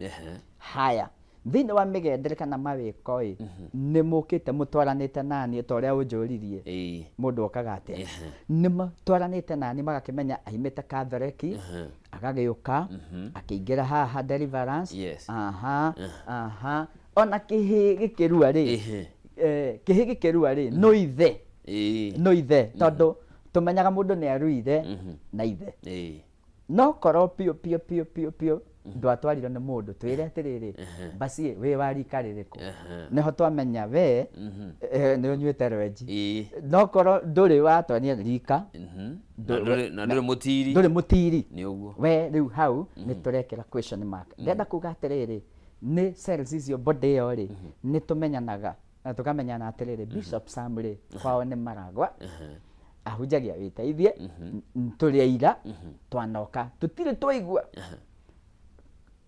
[SPEAKER 2] Haya thĩinĩ wa mĩgendere kana mawĩko nĩ mũkĩte mũtwaranĩte naniĩ ta ũrĩa ũnjũririe mũndũ okaga atĩa nĩ mũtwaranĩte naniĩ magakĩmenya aimĩte Catholic agagĩũka akĩingĩra haha Deliverance. Ona kĩhĩ gĩkĩrua rĩ no ithe tondũ tũmenyaga mũndũ nĩ aruire na ithe no korwo pio ndwatwarirwo nĩ mũndũ twĩre atĩrĩrĩ basi wĩ wa rika rĩrĩkũ nĩho twamenya we nĩ ũnyuĩte rwenji no korwo ndũrĩ watwania rika
[SPEAKER 1] na ndũrĩ
[SPEAKER 2] mũtiri
[SPEAKER 1] nĩ ũguo
[SPEAKER 2] we rĩu hau nĩ tũrekĩra question mark. Ndenda kuga atĩrĩrĩ nĩ cells icio body ĩyo rĩ nĩ tũmenyanaga na tũkamenyana atĩrĩrĩ Bishop Sam rĩ kwao nĩ Maragwa ahunjagia wĩteithie tũrĩ aira twanoka tũtirĩ twaigua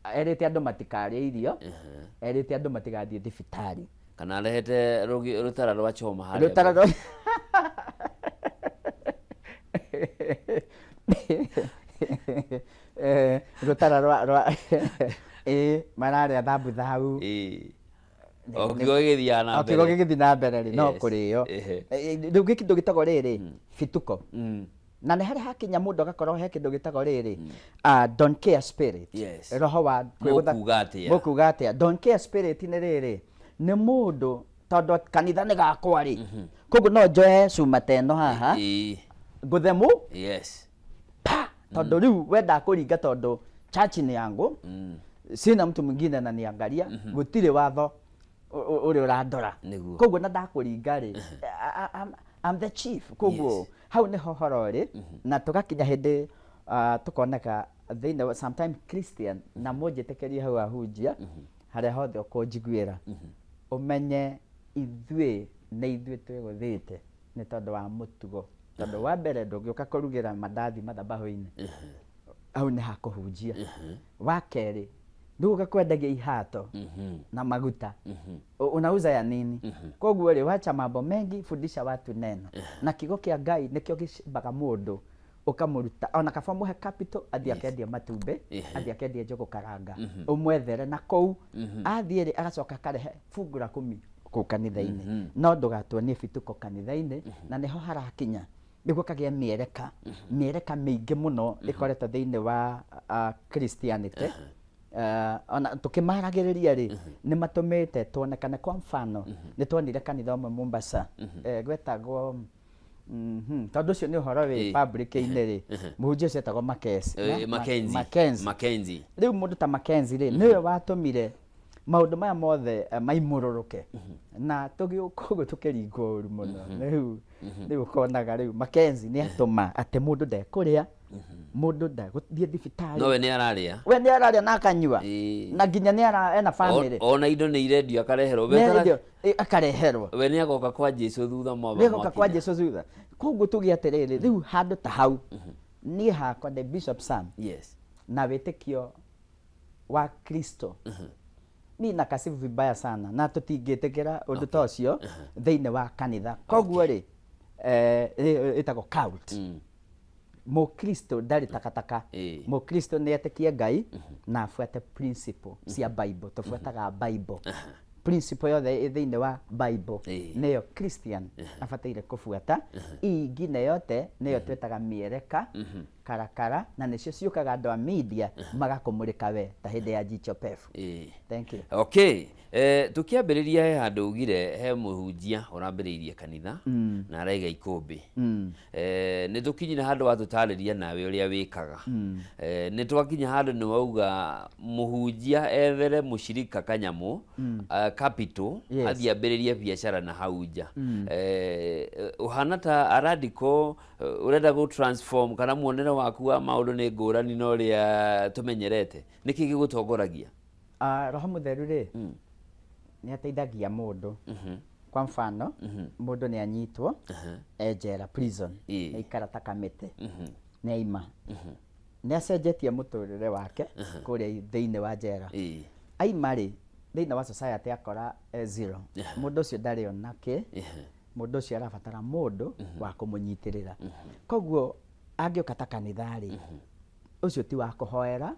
[SPEAKER 2] erĩte andũ matikarĩe irio erĩte andũ matigathiĩ thibitarĩ
[SPEAKER 1] kana arehete rũtara rwa choma harĩa
[SPEAKER 2] rũtara rwa rũtara rwa mararĩa thambutha hau
[SPEAKER 1] Okigo gĩgĩthiĩ
[SPEAKER 2] na mbere rĩ no kũrĩo rĩu kĩndũ gĩtagwo rĩrĩ bituko na nĩ harĩ hakinya mũndũ agakorwo he kĩndũ gĩtagwo rĩrĩ don't care spirit. Roho wa mũkuga atĩa don't care spirit nĩ rĩrĩ nĩ mũndũ tondũ kanitha nĩ gakwa rĩ koguo no njoe cuma ta ĩno haha ngũthemu tondũ rĩu wenda kũringa tondũ church nĩ yangu sina mtu mwingine na niangalia gũtirĩ watho ũrĩa ũrandora koguo na ndakũringa rĩ I'm the chief koguo hau nĩ hohoro rĩ na tũgakinya hĩndĩ tũkoneka thĩinĩ sometime Christian na mũnjĩtĩkĩrie hau ahunjia harĩa hothe ũkũnjiguĩra ũmenye ithuĩ twĩgũthĩte nĩ tondũ wa mũtugo tondũ wa mbere ndũngĩũka kũrugĩra mandathi mathabahu-inĩ hau nĩ hakũhunjia. Wa kerĩ nduga kwendagia ihato na maguta unauza ya nini? Koguo rĩ wacha mambo mengi fundisha watu neno na kigo kĩa Ngai nĩkĩo gĩcimbaga mũndũ ũkamũruta ona kaba mũhe capital athiĩ akendia matumbe athiĩ akendia njogo karanga ũmwethere na kũu athiĩ rĩ agacoka akarehe fungu la 10 kũu kanitha-inĩ no ndũgatuonie bituko kanitha-inĩ na nĩho harakinya nĩguo kagĩa mĩereka mĩingĩ mũno ĩkoretwo thĩinĩ wa Christianity. Ona tukimaragĩrĩria rĩ nĩ matũmĩte tuonekane kwa mfano nĩ tuonire kanitha ũmwe Mombasa gwetagwo tondu cio ni uhoro wi public inĩ ri muhunjia ũcio etagwo
[SPEAKER 1] Mackenzie
[SPEAKER 2] riu mundu ta Mackenzie ri niwe watumire maundu maya mothe maimũrũrũke na tũgĩũka ũguo tũkĩringwo ũru mũno riu ũkonaga riu Mackenzie nĩ atũma atĩ mũndũ ndekũrĩa mũndũ ndagũthiĩ thibitarĩ
[SPEAKER 1] no we nĩ ararĩa
[SPEAKER 2] na akanyua na nginya ena family
[SPEAKER 1] ona indo nĩ irendio akareherwo we nĩ agoka kwa Jesu thutha
[SPEAKER 2] koguo tũgĩ atĩrĩrĩ rĩu handũ ta hau niĩ hakwa the Bishop Sam na wĩtĩkio wa Kristo ni nakasifu vibaya sana na tũtingĩtĩkĩra ũndũ ta ũcio thĩinĩ wa kanitha koguo rĩ ĩtagwo cult Mukristo ndarĩ takataka Mukristo nĩ etĩkie Ngai na afuate principle cia Bible tũfuataga Bible principle yothe thĩinĩ wa Bible nĩyo Christian abataire kũfuata ingine yote nĩyo twetaga mĩereka karakara na nĩcio ciũkaga andũ a media magakũmũrĩka we ta hĩndĩ ya Jicho Pefu. Thank you.
[SPEAKER 1] Okay, tukiambĩrĩria he handũ ugire he mũhunjia ũrambĩrĩirie kanitha na araiga ikũmbĩ nĩ tũkinyire handũ watũtarĩria nawe ũrĩa wĩkaga nĩ twakinya handũ nĩ wauga mũhunjia ethere mũshirika kanyamũ capital athiĩ ambĩrĩrie biacara na hau nja ũhana ta a radical ũrenda gũ transform kana muonere waku wa maũndũ nĩ ngũrani na ũrĩa tũmenyerete nĩkĩ gĩgũtongoragia?
[SPEAKER 2] Roho Mũtheru rĩ nĩ ateithagia mũndũ kwa mfano mũndũ nĩ anyitwo njera prison aikara ta kamĩtĩ nĩ aima nĩ acenjetie mũtũrĩre wake kũrĩa thĩinĩ wa njera aima rĩ thĩinĩ wa society akora zero mũndũ ũcio ndarĩ ona kĩ mũndũ ũcio arabatara mũndũ wa kũmũnyitĩrĩra koguo angĩũka ta kanitha rĩ ũcio ti wa kũhoera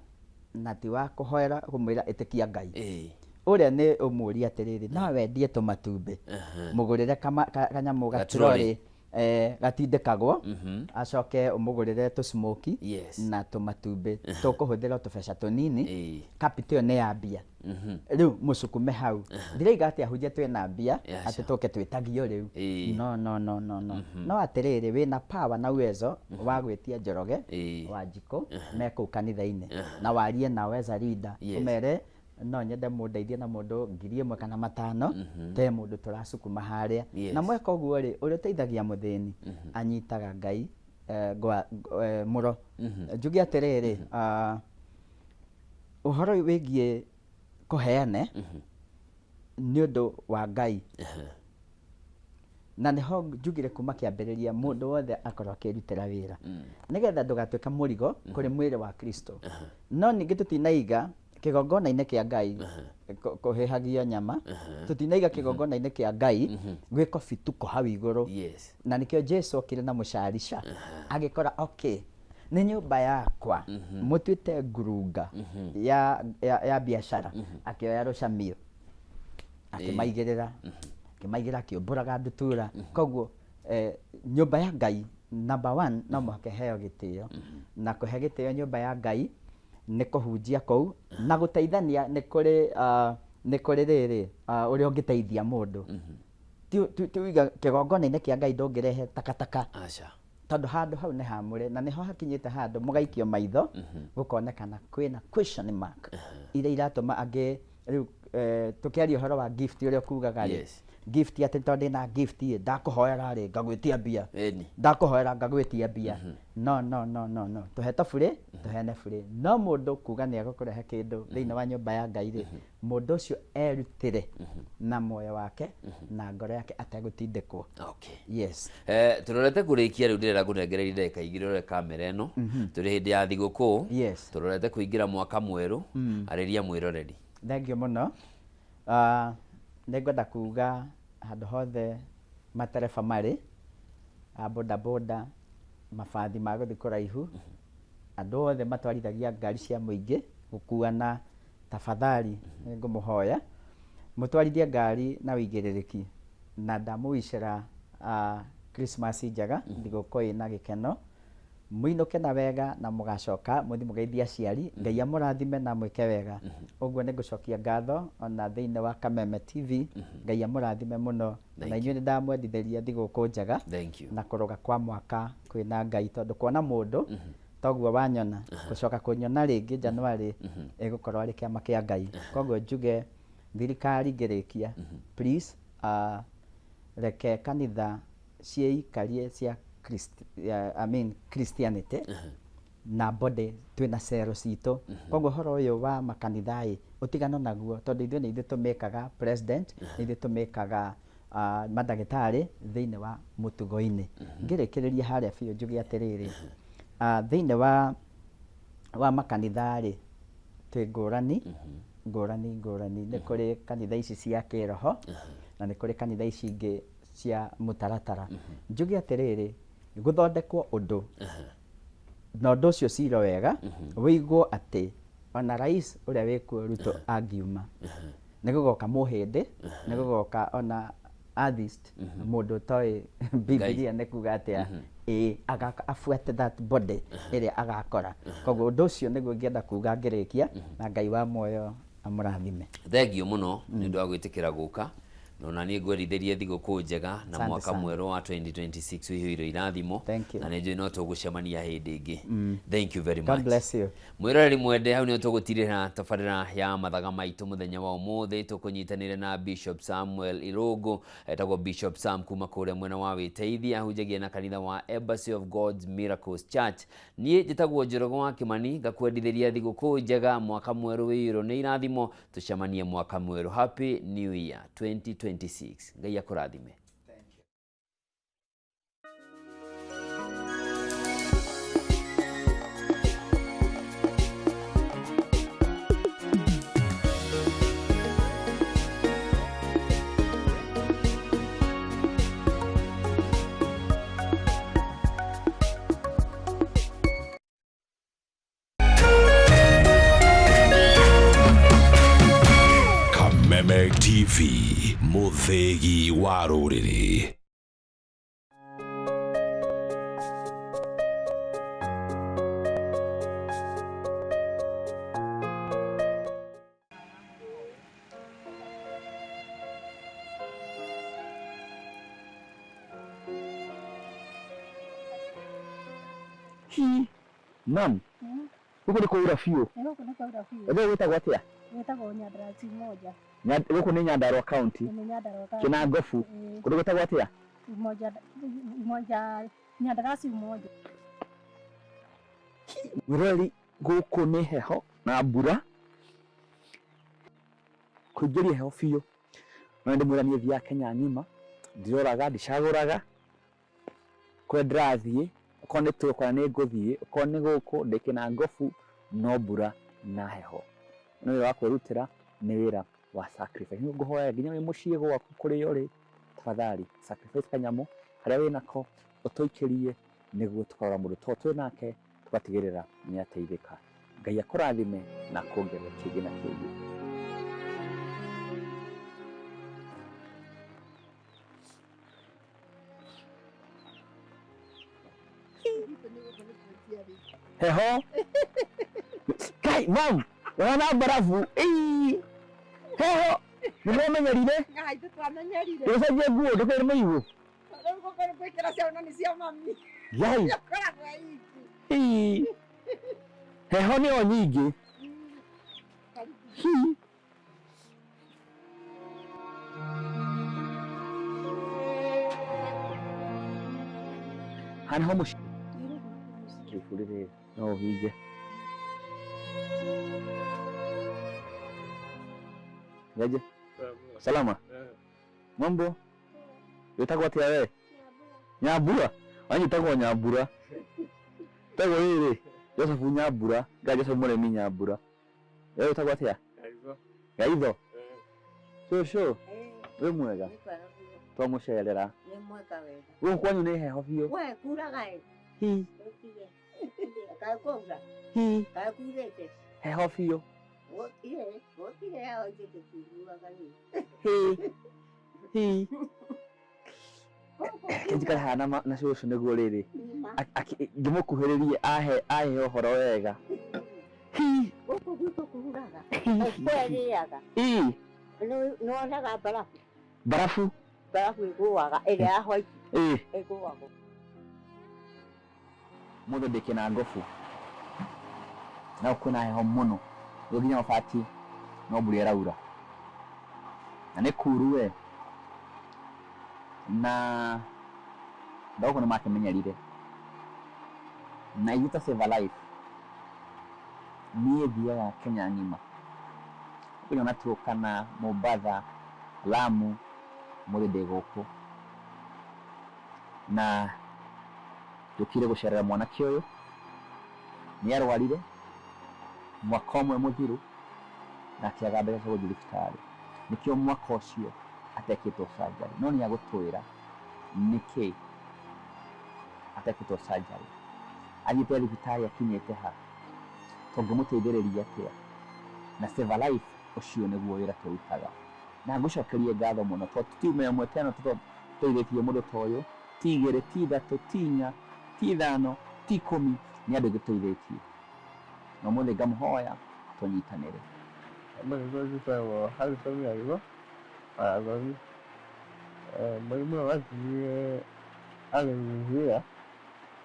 [SPEAKER 2] na ti wa kũhoera kũmwĩra ĩtĩkia Ngai ũrĩa nĩ ũmũria atĩrĩrĩ no wendie tũmatumbĩ mũgũrĩre kanyamũ gatroli gatindĩkagwo acoke ũmũgũrĩre tũsmoki na tũmatumbĩ tũkũhũthĩra tũbeca tũnini capital nĩ ya mbia rĩu mũcukume hau ndireiga atĩ ahunjia twĩna mbia atĩ tũke twĩtagio rĩu no atĩrĩrĩ wĩna power na uwezo wa gwĩtia Njoroge Wanjikũ me kũu kanitha-inĩ na warie nao as a leader ũmere no nyende mũndeithie na mũndũ 1,000 kana 5,000 te mũndũ tũracukuma harĩa na mweka ũguo rĩ ũrĩa ũteithagia mũthĩni anyitaga Ngai mũro njuge atĩrĩrĩ ũhoro wĩgiĩ kũheane nĩ ũndũ wa Ngai na nĩho njugire kuma kĩambĩrĩria mũndũ wothe akorwo akĩrutĩra wĩra nĩgetha ndũgatuĩka mũrigo kũrĩ mwĩrĩ wa Kristo no ningĩ tũtinaiga kĩgongona-inĩ kĩa Ngai kũhĩhagia nyama tũtinaiga kĩgongona-inĩ kĩa Ngai gwĩko bituko hau igũrũ na nĩkĩo Jesu okire na mũcarica agĩkora okay nĩ nyũmba yakwa mũtuĩte ngurunga ya biacara akĩoya rũcamio akĩmaigĩrĩra akĩũmbũraga ndutura koguo nyũmba ya Ngai number 1 no mũhaka heo gĩtĩo na kũhe gĩtĩo nyũmba ya Ngai nĩ kũhunjia kũu na gũteithania nĩ kũrĩ rĩrĩ ũrĩa ũngĩteithia mũndũ tuiga kĩgongona-inĩ kĩa Ngai ndũngĩrehe takataka tondũ handũ hau nĩ hamũre na nĩho hakinyĩte handũ mũgaikio maitho gũkonekana kwĩna question mark iria iratũma angĩ rĩu tũkĩaria ũhoro wa gift ũrĩa kugaga rĩ gift atĩ tondũ ndĩna gift ndakũhoera rĩ ngagwĩtia mbia ndakũhoera ngagwĩtia mbia no tũhetwo bure tũheane bure no mũndũ kuga nĩ egũkũrehe kĩndũ thĩinĩ wa nyũmba ya Ngai rĩ mũndũ ũcio erutĩre na muoyo wake na ngoro yake ategũtindĩkwo.
[SPEAKER 1] Tũrorete kũrĩkia rĩu ndĩrenda kũnengereria ndagĩka igĩrĩ ũrore kamera ĩno tũrĩ hĩndĩ ya thigũkũ tũrorete kũingĩra mwaka mwerũ arĩria mwĩroreri.
[SPEAKER 2] Thengiũ mũno nĩngwenda kuga handũ hothe matereba marĩ bodaboda mabathi ma gũthiĩ kũraihu andũ othe matwarithagia ngari cia mũingĩ gũkuana tafadhali ngũmũhoya mũtwarithie ngari na wĩigĩrĩrĩki na ndamũicĩra Christmas njega thigũkũ ĩna gĩkeno muinuke na wega na mugacoka muthi mugeithia aciari Ngai amurathime na mwike wega uguo ningucokia ngatho ona thiini wa Kameme TV Ngai amurathime muno na inyuĩ ndamwendithĩria thigũkũ njega na kũrũga kwa mwaka kwĩna Ngai tondũ kuona mũndũ toguo wanyona gucoka kunyona rĩngĩ January ĩgũkorwo arĩ kĩama kĩa Ngai koguo njuge thirikari ngĩrĩkia please reke kanitha ciĩikarie cia Christianity na body twina cero citũ koguo horo ũyũ wa makanitha ũtigano naguo tondũ ithuĩ nĩ ithuĩ tũmĩkaga president nĩ ithuĩ tũmĩkaga mandagĩtarĩ thĩinĩ wa mũtugo-inĩ ngĩrĩkĩrĩria harĩa biũ njuge atĩrĩrĩ thĩinĩ wa makanitha twĩ ngũrani nĩ kũrĩ kanitha ici cia kĩroho na nĩ kũrĩ kanitha ici ingĩ cia mũtaratara njuge atĩrĩrĩ gũthondekwo ũndũ na ũndũ ũcio ciro wega wĩiguo atĩ ona rais ũrĩa wĩkuo Ruto angiuma nĩ gũgoka mũhĩndĩ nĩ gũgoka ona atheist mũndũ toĩ Biblia nĩ kuga atĩa abuate that body ĩrĩa agakora koguo ũndũ ũcio nĩguo ngĩenda kuga ngĩrĩkia na Ngai wa muoyo amũrathime.
[SPEAKER 1] Thengio mũno nĩ ũndũ wa gwĩtĩkĩra gũka na nĩ ngwerithirie thigũkũ njega na mwaka mwerũ wa 2026 ũihũire irathimo na nĩ njũĩ no tũgũcemania hĩndĩ ĩngĩ. Thank you very much.
[SPEAKER 2] God bless you.
[SPEAKER 1] Mwĩroreri mwende hau nĩ tũgũtirĩra tabarĩra ya mathaga maitũ mũthenya wa ũmũthĩ tũkũnyitanĩre na Bishop Samuel Irũngũ etagwo Bishop Sam kuma kũrĩa mwena wa Wĩteithia ahunjagia na kanitha wa Embassy of God's Miracles Church. Niĩ njĩtagwo Njoroge wa Kĩmani ngakwendithĩria thigũkũ njega mwaka mwerũ wĩihũirwo nĩ irathimo tũcemanie mwaka mwerũ. Happy New Year 2026. Ngai akũrathime.
[SPEAKER 5] Kameme TV, mũthĩgi wa rũrĩrĩ.
[SPEAKER 2] Mam, huko ni kwaura fiũ.
[SPEAKER 6] Huko ni kwaura fiũ.
[SPEAKER 2] Wewe wĩtagwo atĩa?
[SPEAKER 6] Wĩtagwo Nyandarasi moja.
[SPEAKER 2] Gũkũ nĩ Nyandarua County.
[SPEAKER 6] Nĩ Nyandarua County.
[SPEAKER 2] Kina Ngofu. Kũndũ gwĩtagwo atĩa?
[SPEAKER 6] Moja Nyandarasi moja.
[SPEAKER 2] Wirori gũkũ nĩ heho na mbura. Kũingĩria heho fiũ. Na ndĩmwĩranie thia Kenya ng'ima. Ndiroraga ndicagũraga. Kwe ndĩrathiĩ. Okorwo nĩ tũkora nĩ ngũthiĩ. Okorwo nĩ gũkũ ndĩkĩna Ngofu no mbura na heho. Nĩ wĩra wa kwĩrutĩra nĩ wĩra wa sacrifice. Nĩ ngũhoya nginya wĩ mũciĩ gwaku kũrĩa ũrĩ tafadhali sacrifice kanyamũ harĩa wĩ nako ũtũikĩrie nĩguo tũkarora mũndũ twĩ nake tũgatigĩrĩra nĩ ateithĩka. Ngai akũrathime na kuongerera kĩngĩ na kĩngĩ. Heho Kai mom wana barafu heho nĩmũmenyerire
[SPEAKER 6] Ngai tũtwamenyerire.
[SPEAKER 2] ũcenjie nguo ndũkaire mũigũ
[SPEAKER 6] Rĩu gũkorwo gwĩkĩra ciao nĩ cia mami.
[SPEAKER 2] yai
[SPEAKER 6] Koragwo iki.
[SPEAKER 2] heho nĩyo nyingĩ hana ho mũciĩ kĩbũrĩre no hinge yaje salama mambo wĩtagwo atĩa we Nyambura wanyitagwo Nyambura tagwo rĩrĩ Joseph Nyambura ga Joseph Mũremi Nyambura wewe wĩtagwo atĩa Gaitho cũcũ wĩ mwega twamũcerera
[SPEAKER 6] Nĩ mweka wega.
[SPEAKER 2] gũkũ kwanyu nĩ heho biũ
[SPEAKER 6] We kuraga
[SPEAKER 2] hi
[SPEAKER 6] Kaĩ kũra. Kaĩ kurĩte.
[SPEAKER 2] heho biũ
[SPEAKER 6] Gũtirĩ hao njĩtĩkĩiguaga rĩu.
[SPEAKER 2] hi Kinjikara hana na cucu niguo riri ngimukuhiririe ahe uhoro wega
[SPEAKER 6] Guku gwitũ kururaga. Kweriaga. Nĩwonaga
[SPEAKER 2] barafu
[SPEAKER 6] ĩgũaga ĩrĩa ya white. Ĩgũaga.
[SPEAKER 2] Mũndũ ndĩkĩna ngobu na kwĩna heho mũno nginya mabati no mbura ĩraura na nĩ kuru we na ndogo nĩ makĩmenyerire na ithuĩ ta Save a Life niĩ thiaga Kenya ng'ima kunyona Turkana, Mombasa, Lamu mũthĩ ndĩ gũkũ na tukire gũcerera mwanake ũyũ nĩ arwarire mwaka ũmwe mũthiru na akĩaga mbeca cia gũthiĩ thibitarĩ nĩkĩo mwaka ũcio atekĩtwo surgery no nĩ agũtwĩra nĩkĩ atekĩtwo surgery athiĩte thibitarĩ akinyĩte ha tũngĩmũteithĩrĩria atĩa na Save a Life ũcio nĩguo wĩra tũrutaga na ngũcokerie ngatho mũno tondũ tiume ĩmwe tena tũteithĩtie mũndũ ta ũyũ ti igĩrĩ ti ithatũ ti inya ti ithano ti 10 nĩ andũ gĩtũithĩtie na mũthĩ ngamũhoya tũnyitanĩre
[SPEAKER 7] Magazine Harrison Yaigo mũrimũ wa Alzheimer